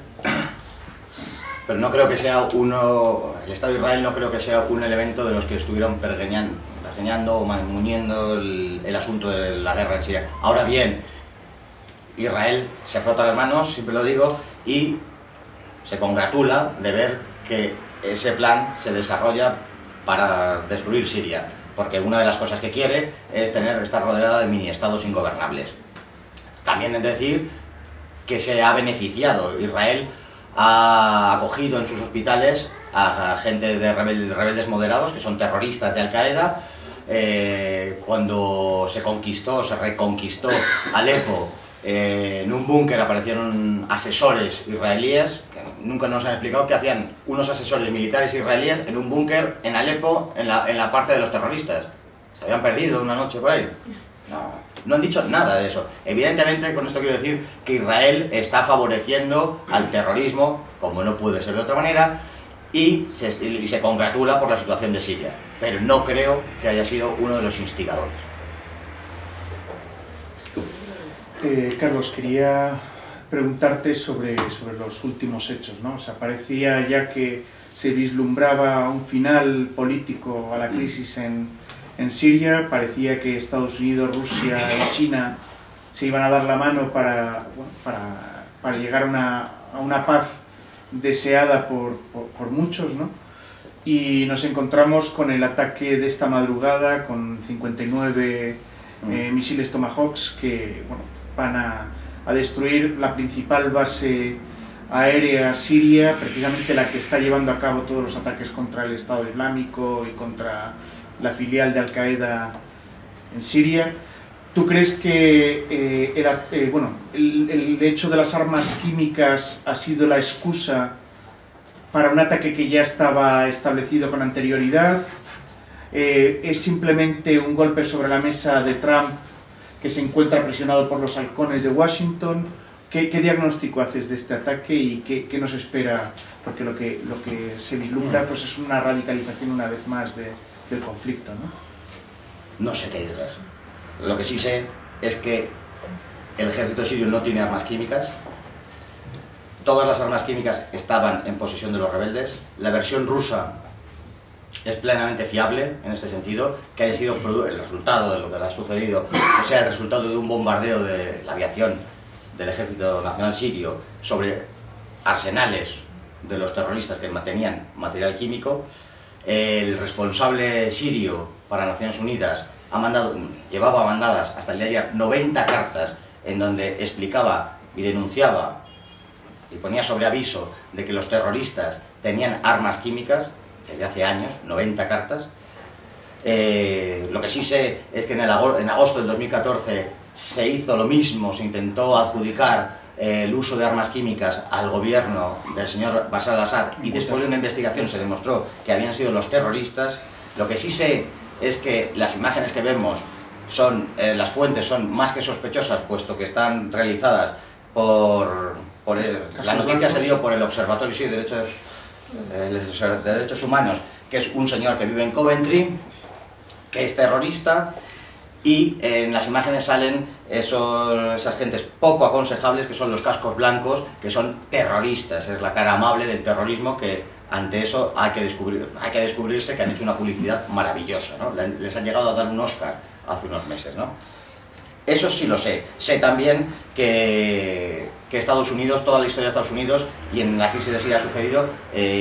Speaker 2: pero no creo que sea el Estado de Israel no creo que sea un elemento de los que estuvieron pergeñando o manguñendo el asunto de la guerra en Siria. Ahora bien, Israel se frota las manos, siempre lo digo, y se congratula de ver que ese plan se desarrolla para destruir Siria, porque una de las cosas que quiere es estar rodeada de mini-estados ingobernables. También es decir que se ha beneficiado. Israel ha acogido en sus hospitales a gente de rebeldes moderados, que son terroristas de Al-Qaeda. Cuando se reconquistó Alepo, en un búnker aparecieron asesores israelíes, que nunca nos han explicado qué hacían unos asesores militares israelíes en un búnker en Alepo, en la parte de los terroristas. ¿Se habían perdido una noche por ahí? No han dicho nada de eso. Evidentemente, con esto quiero decir que Israel está favoreciendo al terrorismo, como no puede ser de otra manera, y se congratula por la situación de Siria. Pero no creo que haya sido uno de los instigadores.
Speaker 5: Carlos, quería preguntarte sobre los últimos hechos, ¿no? O sea, parecía ya que se vislumbraba un final político a la crisis en Siria, parecía que Estados Unidos, Rusia y China se iban a dar la mano para llegar a una paz deseada por muchos, ¿no? Y nos encontramos con el ataque de esta madrugada con 59 misiles Tomahawks que, bueno, van a destruir la principal base aérea siria, precisamente la que está llevando a cabo todos los ataques contra el Estado Islámico y contra la filial de Al-Qaeda en Siria. ¿Tú crees que el hecho de las armas químicas ha sido la excusa para un ataque que ya estaba establecido con anterioridad? ¿Es simplemente un golpe sobre la mesa de Trump que se encuentra presionado por los halcones de Washington? ¿Qué diagnóstico haces de este ataque y qué nos espera? Porque lo que se vislumbra pues es una radicalización una vez más del conflicto, ¿no?
Speaker 2: No sé qué hay detrás. Lo que sí sé es que el ejército sirio no tiene armas químicas. Todas las armas químicas estaban en posesión de los rebeldes. La versión rusa es plenamente fiable en este sentido, que haya sido el resultado de lo que ha sucedido, o sea, el resultado de un bombardeo de la aviación del Ejército Nacional Sirio sobre arsenales de los terroristas que tenían material químico. El responsable sirio para Naciones Unidas llevaba mandadas hasta el día de ayer 90 cartas en donde explicaba y denunciaba y ponía sobre aviso de que los terroristas tenían armas químicas desde hace años, 90 cartas. Lo que sí sé es que en agosto del 2014 se hizo lo mismo, se intentó adjudicar el uso de armas químicas al gobierno del señor Bashar al-Assad y después de una investigación se demostró que habían sido los terroristas. Lo que sí sé es que las imágenes que vemos las fuentes son más que sospechosas, puesto que están realizadas la noticia se dio por el Observatorio de Derechos Humanos, que es un señor que vive en Coventry, que es terrorista, y en las imágenes salen esas gentes poco aconsejables, que son los cascos blancos, que son terroristas. Es la cara amable del terrorismo, que ante eso hay que descubrirse que han hecho una publicidad maravillosa, ¿no? Les han llegado a dar un Oscar hace unos meses, ¿no? Eso sí lo sé. Sé también que Estados Unidos, toda la historia de Estados Unidos, y en la crisis de Siria ha sucedido,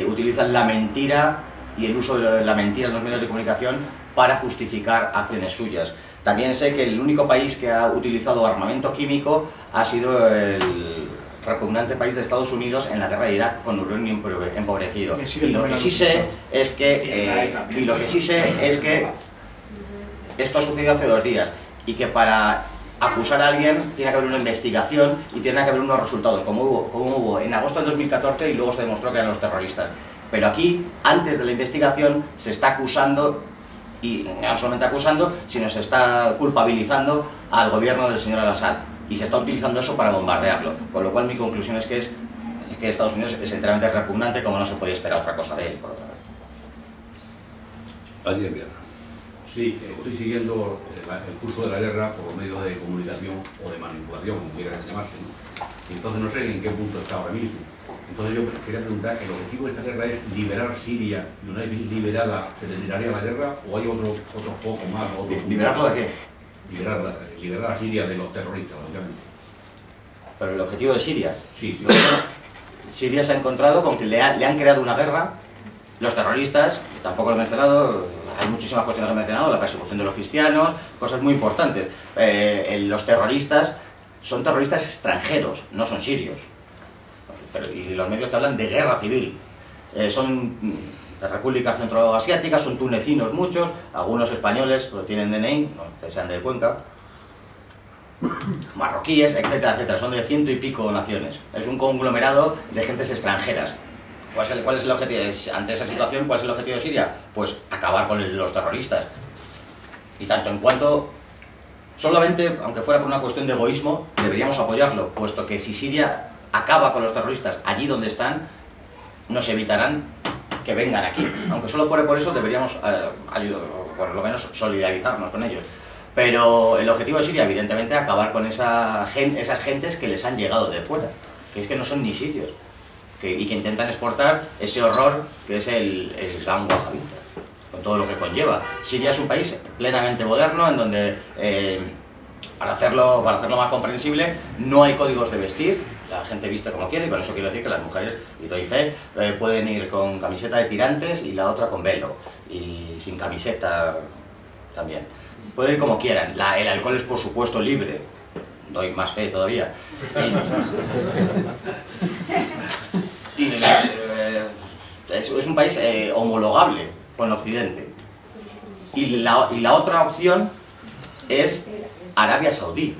Speaker 2: utilizan la mentira y el uso de la mentira en los medios de comunicación para justificar acciones suyas. También sé que el único país que ha utilizado armamento químico ha sido el repugnante país de Estados Unidos en la guerra de Irak con uranio empobrecido. Y lo que sí sé es que esto ha sucedido hace 2 días y que para acusar a alguien tiene que haber una investigación y tiene que haber unos resultados, como hubo en agosto del 2014 y luego se demostró que eran los terroristas. Pero aquí, antes de la investigación, se está acusando Y no solamente acusando, sino se está culpabilizando al gobierno del señor Al-Assad. Y se está utilizando eso para bombardearlo. Con lo cual mi conclusión es que Estados Unidos es enteramente repugnante, como no se podía esperar otra cosa de él, por otra vez.
Speaker 1: Alguien bien.
Speaker 6: Sí, estoy siguiendo el curso de la guerra por los medios de comunicación o de manipulación, como quieran llamarse, ¿no? Y entonces no sé en qué punto está ahora mismo. Entonces yo quería preguntar, ¿el objetivo de esta guerra es liberar Siria y una vez liberada se terminaría la guerra o hay otro foco más?
Speaker 2: ¿Liberarlo de qué?
Speaker 6: Liberar a Siria de los terroristas, obviamente.
Speaker 2: Pero el objetivo de Siria.
Speaker 6: Sí, sí.
Speaker 2: Siria se ha encontrado con que le han creado una guerra, los terroristas, tampoco lo he mencionado, hay muchísimas cuestiones que he mencionado, la persecución de los cristianos, cosas muy importantes. Los terroristas son terroristas extranjeros, no son sirios. Y los medios te hablan de guerra civil. Son de repúblicas centroasiáticas, son tunecinos muchos, algunos españoles, pero tienen DNI, no que sean de Cuenca, marroquíes, etcétera, etcétera. Son de 100 y pico naciones. Es un conglomerado de gentes extranjeras. ¿Cuál es el objetivo? Ante esa situación, ¿cuál es el objetivo de Siria? Pues acabar con los terroristas. Y tanto en cuanto, solamente, aunque fuera por una cuestión de egoísmo, deberíamos apoyarlo, puesto que si Siria acaba con los terroristas allí donde están, nos evitarán que vengan aquí. Aunque solo fuera por eso, deberíamos ayudar, por lo menos solidarizarnos con ellos. Pero el objetivo de Siria, evidentemente, es acabar con esas gentes que les han llegado de fuera, que es que no son ni sirios, y que intentan exportar ese horror que es el Islam wahabita, con todo lo que conlleva. Siria es un país plenamente moderno, en donde, para hacerlo más comprensible, no hay códigos de vestir. La gente viste como quiere, y con eso quiero decir que las mujeres, y doy fe, pueden ir con camiseta de tirantes y la otra con velo, y sin camiseta también. Pueden ir como quieran. El alcohol es, por supuesto, libre. Doy más fe todavía. Es un país homologable con Occidente. Y la otra opción es Arabia Saudí.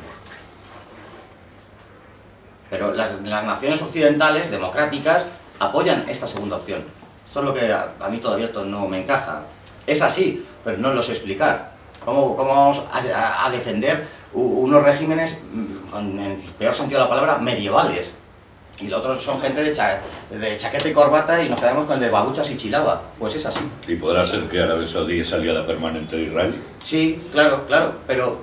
Speaker 2: Pero las naciones occidentales, democráticas, apoyan esta segunda opción. Esto es lo que a mí todavía no me encaja. Es así, pero no lo sé explicar. ¿Cómo vamos a defender unos regímenes, en el peor sentido de la palabra, medievales? Y los otros son gente de chaqueta y corbata y nos quedamos con el de babuchas y chilaba. Pues es así.
Speaker 1: ¿Y podrá ser que Arabia Saudí es aliada permanente de Israel?
Speaker 2: Sí, claro, pero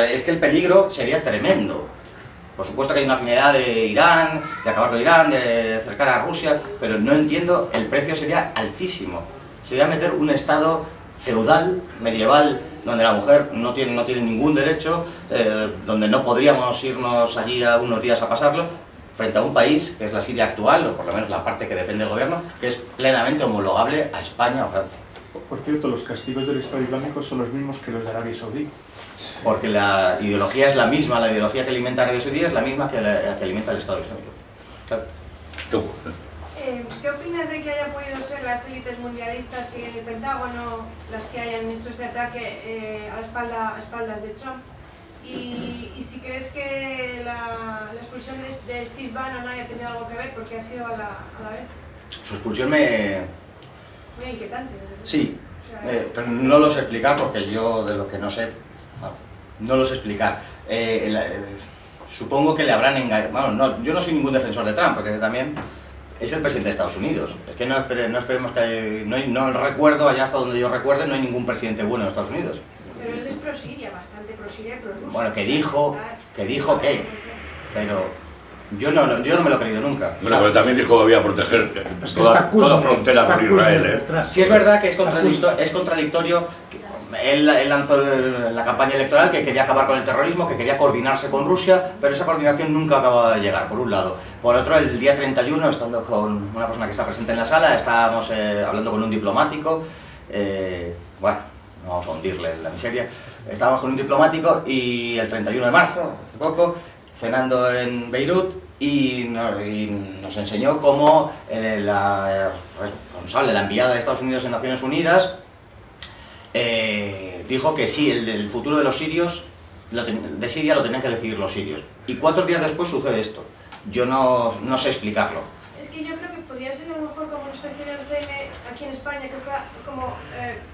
Speaker 2: es que el peligro sería tremendo. Por supuesto que hay una afinidad de Irán, de acabar con Irán, de acercar a Rusia, pero no entiendo, el precio sería altísimo. Sería meter un estado feudal, medieval, donde la mujer no tiene ningún derecho, donde no podríamos irnos allí a unos días a pasarlo, frente a un país, que es la Siria actual, o por lo menos la parte que depende del gobierno, que es plenamente homologable a España o Francia.
Speaker 5: Por cierto, los castigos del Estado Islámico son los mismos que los de Arabia Saudí.
Speaker 2: Porque la ideología es la misma, la ideología que alimenta Arabia Saudí es la misma que alimenta el Estado Islámico. Claro.
Speaker 1: ¿Tú?
Speaker 7: ¿Qué opinas de que haya podido ser las élites mundialistas que en el Pentágono las que hayan hecho este ataque a espaldas de Trump? Y si crees que la expulsión de Steve Bannon haya tenido algo que ver, porque ha sido a la vez.
Speaker 2: Su expulsión
Speaker 7: muy inquietante.
Speaker 2: Sí, pero no lo sé explicar porque yo de lo que no sé, no lo sé explicar. Supongo que le habrán engañado. Bueno, yo no soy ningún defensor de Trump, porque también es el presidente de Estados Unidos. Es que no esperemos que... No recuerdo, allá hasta donde yo recuerde, no hay ningún presidente bueno en Estados Unidos.
Speaker 7: Pero él es pro-Siria, bastante pro-Siria y pro-Rusia.
Speaker 2: Bueno, que dijo que... Pero yo no me lo he creído nunca.
Speaker 1: Bueno, pero también dijo que había proteger toda frontera con Israel.
Speaker 2: Sí es verdad que es contradictorio. Él lanzó la campaña electoral que quería acabar con el terrorismo, que quería coordinarse con Rusia, pero esa coordinación nunca acaba de llegar, por un lado. Por otro, el día 31, estando con una persona que está presente en la sala, estábamos hablando con un diplomático, bueno, no vamos a hundirle en la miseria, estábamos con un diplomático y el 31 de marzo, hace poco, cenando en Beirut, y nos enseñó cómo la responsable, la enviada de Estados Unidos en Naciones Unidas, dijo que sí, el futuro de los sirios, de Siria lo tenían que decidir los sirios. Y 4 días después sucede esto. Yo no sé explicarlo.
Speaker 7: Es que yo creo que podría ser a lo mejor como una especie de CM aquí aquí en España, que fue como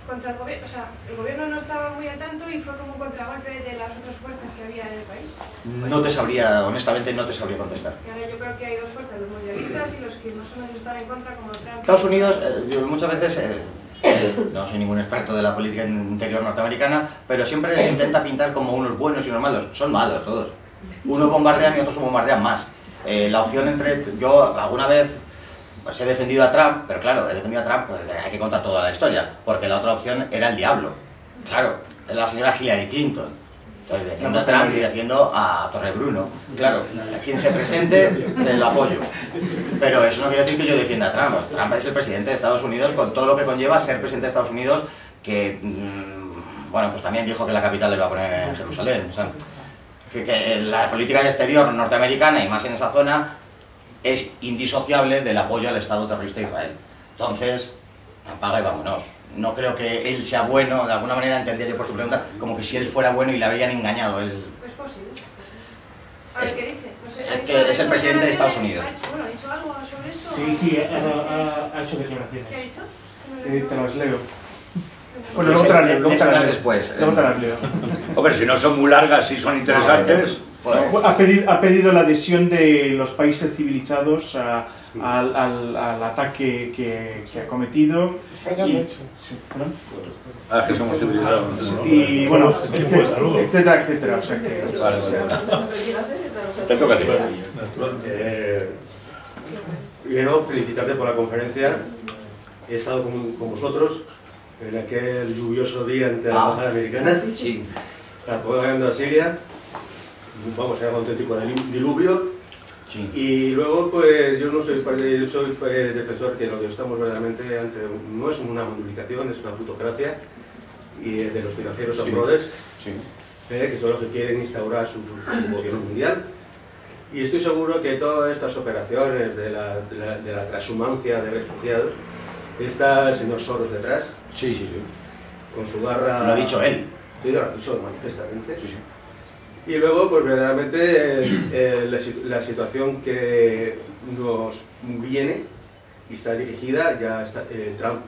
Speaker 7: contra el gobierno, o sea, el gobierno no estaba muy al tanto y fue como un contragolpe de las otras fuerzas que había en el país.
Speaker 2: No te sabría, honestamente no te sabría contestar.
Speaker 7: Y ahora yo creo que hay dos fuerzas, los mundialistas y los que más o menos están en contra, como Trump.
Speaker 2: Estados Unidos, yo muchas veces, no soy ningún experto de la política interior norteamericana, pero siempre se intenta pintar como unos buenos y unos malos. Son malos todos. Unos bombardean y otros bombardean más. La opción entre... Yo alguna vez pues he defendido a Trump, pero claro, he defendido a Trump, pues hay que contar toda la historia, porque la otra opción era el diablo. Claro, la señora Hillary Clinton. Entonces defiendo a Trump y defiendo a Torrebruno. Claro, a quien se presente del apoyo. Pero eso no quiere decir que yo defienda a Trump. Trump es el presidente de Estados Unidos con todo lo que conlleva ser presidente de Estados Unidos, que, bueno, pues también dijo que la capital le iba a poner en Jerusalén. O sea, que la política exterior norteamericana, y más en esa zona, es indisociable del apoyo al Estado terrorista de Israel. Entonces, apaga y vámonos. No creo que él sea bueno, de alguna manera entendía yo por su pregunta, como que si él fuera bueno y le habrían engañado. Él...
Speaker 7: Pues posible. A ver, ¿qué dice? No sé,
Speaker 2: Es que es el presidente de Estados Unidos.
Speaker 7: Bueno, ¿ha dicho algo sobre esto?
Speaker 3: Sí, ha hecho declaraciones.
Speaker 7: ¿Qué ha dicho?
Speaker 5: Te las leo.
Speaker 2: Bueno,
Speaker 5: Luego te las leo.
Speaker 2: léeselas después.
Speaker 5: Luego te las leo.
Speaker 1: Hombre, si no son muy largas, sí son interesantes.
Speaker 2: Pues,
Speaker 5: Ha pedido la adhesión de los países civilizados al ataque que ha cometido. Sí, ¿perdón?
Speaker 1: Ah, que somos civilizados.
Speaker 5: Y bueno, etcétera, etcétera. O sea que...
Speaker 1: Vale. Te toca a ti.
Speaker 8: Primero, felicitarte por la conferencia. He estado con vosotros en aquel lluvioso día ante la embajada americana.
Speaker 2: sí.
Speaker 8: Apoyando a Siria. Vamos, era un auténtico diluvio.
Speaker 2: Sí.
Speaker 8: Y luego, pues yo no soy yo soy defensor que lo que estamos verdaderamente ante no es una movilización, es una plutocracia y de los financieros abrodes, que son los que quieren instaurar su gobierno mundial. Y estoy seguro que todas estas operaciones de la transhumancia de refugiados está el señor Soros detrás, con su garra...
Speaker 2: Lo ha dicho él.
Speaker 8: Sí, lo ha dicho manifiestamente. Y luego, pues verdaderamente, la situación que nos viene y está dirigida, ya está, Trump,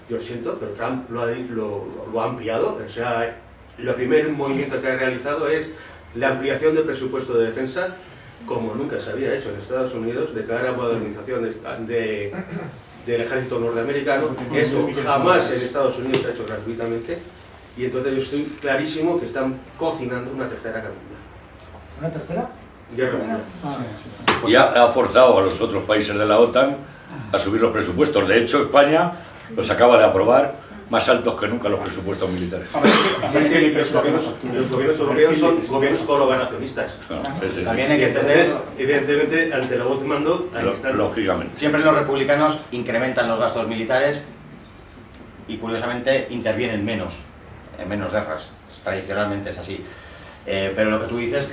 Speaker 8: yo lo siento, pero Trump lo ha ampliado. O sea, el primer movimiento que ha realizado es la ampliación del presupuesto de defensa, como nunca se había hecho en Estados Unidos, de cara a modernización del ejército norteamericano. Eso jamás en Estados Unidos se ha hecho gratuitamente. Y entonces yo estoy clarísimo que están cocinando una tercera guerra mundial.
Speaker 3: ¿Una tercera?
Speaker 8: Guerra mundial.
Speaker 1: Y ha forzado a los otros países de la OTAN a subir los presupuestos. De hecho, España los acaba de aprobar más altos que nunca los presupuestos militares.
Speaker 8: Es que los gobiernos europeos son gobiernos colaboracionistas.
Speaker 2: También hay que entender...
Speaker 8: Evidentemente, ante la voz de mando, hay que estar...
Speaker 1: Lógicamente.
Speaker 2: Siempre los republicanos incrementan los gastos militares y curiosamente intervienen menos, en menos guerras. Tradicionalmente es así. Pero lo que tú dices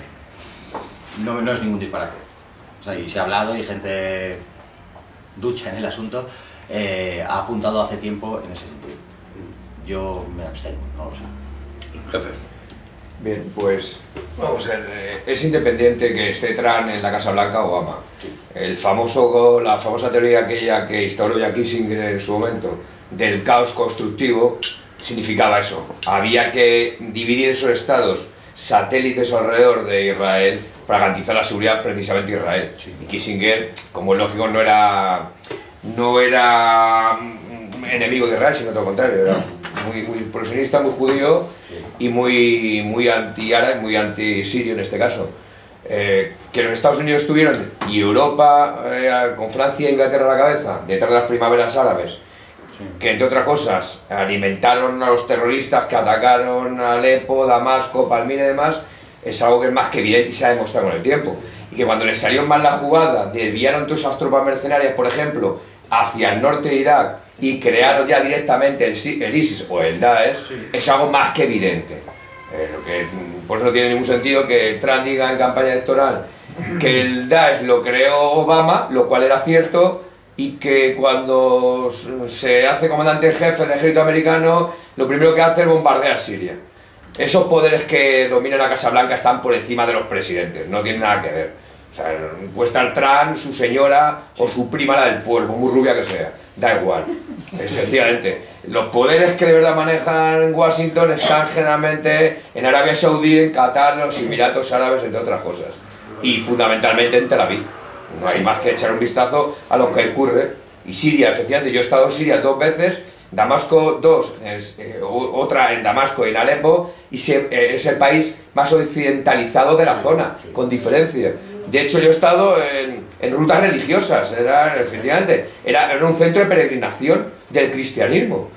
Speaker 2: no es ningún disparate. O sea, y se ha hablado y gente ducha en el asunto ha apuntado hace tiempo en ese sentido. Yo me abstengo, no lo sé.
Speaker 1: Jefe.
Speaker 9: Bien, pues vamos a ver, es independiente que esté Trump en la Casa Blanca o Obama. La famosa teoría aquella que instauró ya Kissinger en su momento del caos constructivo significaba eso. Había que dividir esos estados satélites alrededor de Israel para garantizar la seguridad precisamente de Israel. Y Kissinger, como es lógico, no era enemigo de Israel, sino todo lo contrario, era muy progresista, muy judío y muy anti-árabe, muy anti-sirio en este caso. Que los Estados Unidos estuvieron, y Europa, con Francia e Inglaterra a la cabeza, detrás de las primaveras árabes, que entre otras cosas alimentaron a los terroristas que atacaron Alepo, Damasco, Palmira y demás, es algo que es más que evidente y se ha demostrado con el tiempo. Y que cuando les salió mal la jugada, desviaron todas esas tropas mercenarias, por ejemplo, hacia el norte de Irak y crearon ya directamente el ISIS o el Daesh, es algo más que evidente. Por eso no tiene ningún sentido que Trump diga en campaña electoral que el Daesh lo creó Obama, lo cual era cierto, y que cuando se hace comandante en jefe del ejército americano, lo primero que hace es bombardear Siria. Esos poderes que dominan la Casa Blanca están por encima de los presidentes, no tienen nada que ver. O sea, puede estar Trump, su señora o su prima, la del pueblo, muy rubia que sea, da igual. Efectivamente, los poderes que de verdad manejan en Washington están generalmente en Arabia Saudí, en Qatar, en los Emiratos Árabes, entre otras cosas. Y fundamentalmente en Tel Aviv. No hay más que echar un vistazo a lo que ocurre. Y Siria, efectivamente, yo he estado en Siria 2 veces, Damasco 2, otra en Damasco y en Alepo, y es el país más occidentalizado de la zona, con diferencia. De hecho, yo he estado en rutas religiosas, efectivamente, era un centro de peregrinación del cristianismo.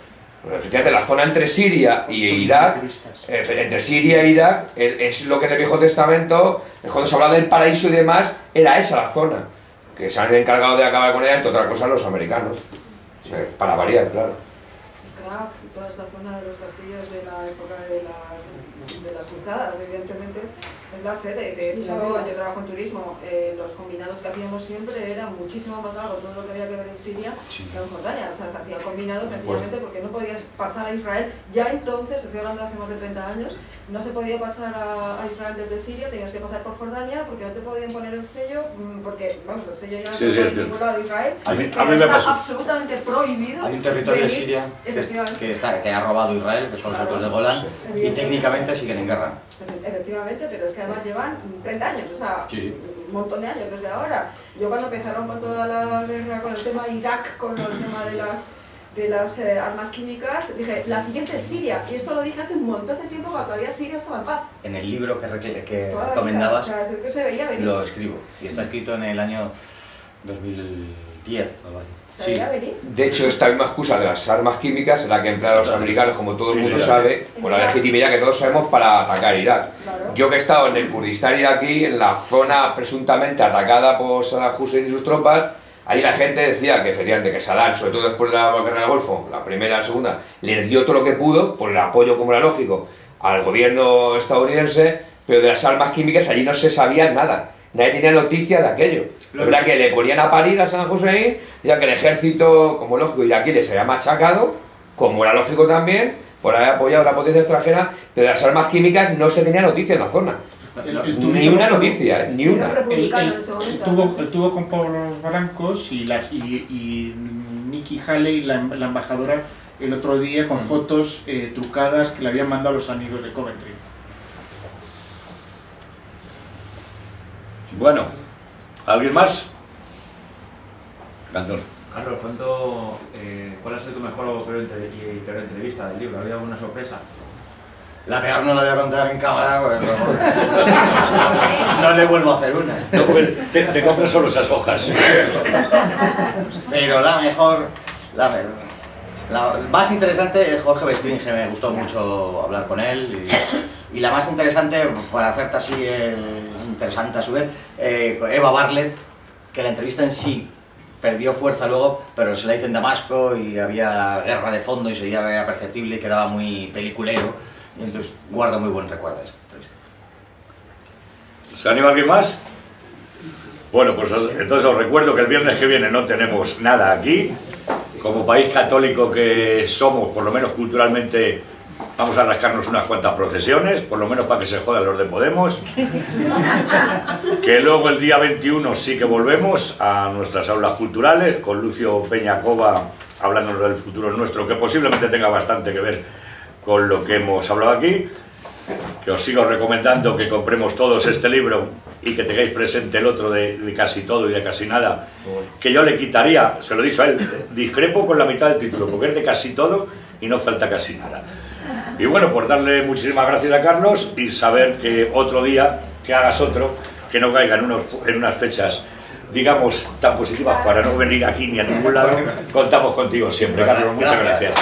Speaker 9: Efectivamente, la zona entre Siria y Irak, entre Siria e Irak, es lo que en el Viejo Testamento, cuando se hablaba del paraíso y demás, era esa la zona, que se han encargado de acabar con ella, entre otras cosas, los americanos. Para variar, claro.
Speaker 10: Irak y toda esta zona de los castillos de la época de las cruzadas, evidentemente, es la sede. De hecho, yo trabajo en turismo, los combinados que hacíamos siempre era muchísimo más largo todo lo que había que ver en Siria que en Jordania. O sea, se hacían combinados sencillamente porque no podías pasar a Israel. Ya entonces, estoy hablando de hace más de 30 años, no se podía pasar a Israel desde Siria, tenías que pasar por Jordania porque no te podían poner el sello, porque, vamos, el sello ya no es vinculado a Israel.
Speaker 1: A mí me
Speaker 10: está
Speaker 1: pasó.
Speaker 10: absolutamente prohibido.
Speaker 2: Hay un territorio de Siria que ha robado Israel, que son los altos de Golán, y técnicamente siguen en guerra.
Speaker 10: Efectivamente, pero es que además llevan 30 años, o sea, un montón de años desde ahora. Yo cuando empezaron con toda la guerra, con el tema de Irak, con el tema de las armas químicas, dije, la siguiente es Siria, y esto lo dije hace un montón de tiempo cuando todavía Siria estaba en paz.
Speaker 2: En el libro que recomendabas,
Speaker 10: o sea, es que se veía venir.
Speaker 2: lo escribo, y está escrito en el año 2010 o algo así.
Speaker 10: ¿Se veía venir?
Speaker 9: De hecho, esta misma excusa de las armas químicas es la que emplean los americanos, como todo el mundo sabe, con la legitimidad que todos sabemos, para atacar Irak. Yo que he estado en el Kurdistán iraquí, en la zona presuntamente atacada por Saddam Hussein y sus tropas, ahí la gente decía que efectivamente que Saddam, sobre todo después de la guerra del Golfo, la primera y la segunda, les dio todo lo que pudo, por el apoyo, como era lógico, al gobierno estadounidense, pero de las armas químicas allí no se sabía nada. Nadie tenía noticia de aquello. La verdad que le ponían a parir a Saddam Hussein, decían que el ejército, como lógico, iraquí les había machacado, como era lógico también, por haber apoyado a la potencia extranjera, pero de las armas químicas no se tenía noticia en la zona. Ni una noticia, ni una.
Speaker 5: Él tuvo con Pablo Balancos y Nikki Haley, la embajadora, el otro día con fotos trucadas que le habían mandado a los amigos de Coventry.
Speaker 1: Bueno, ¿alguien más? Cantor.
Speaker 11: Carlos, ¿cuál ha sido tu mejor o peor entrevista del libro? ¿Ha habido alguna sorpresa?
Speaker 2: La peor no la voy a contar en cámara, porque no le vuelvo a hacer una.
Speaker 1: No, te compras solo esas hojas.
Speaker 2: Pero la mejor, la más interesante es Jorge Bestringe, me gustó mucho hablar con él. Y la más interesante, para hacerte así interesante a su vez, Eva Bartlett, que la entrevista en sí perdió fuerza luego, pero se la hizo en Damasco y había guerra de fondo y se veía perceptible y quedaba muy peliculero, y entonces guardo muy buen recuerdo de esa entrevista.
Speaker 1: ¿Se anima alguien más? Bueno, pues entonces os recuerdo que el viernes que viene no tenemos nada aquí. Como país católico que somos, por lo menos culturalmente, vamos a rascarnos unas cuantas procesiones, por lo menos para que se jodan los de Podemos. Que luego el día 21 sí que volvemos a nuestras aulas culturales, con Lucio Peñacova hablándonos del futuro nuestro, que posiblemente tenga bastante que ver con lo que hemos hablado aquí. Que os sigo recomendando que compremos todos este libro y que tengáis presente el otro de casi todo y de casi nada, que yo le quitaría, se lo he dicho a él, discrepo con la mitad del título, porque es de casi todo y no falta casi nada. Y bueno, por darle muchísimas gracias a Carlos y saber que otro día, que hagas otro, que no caiga en unas fechas, digamos, tan positivas para no venir aquí ni a ningún lado, contamos contigo siempre, Carlos, muchas gracias.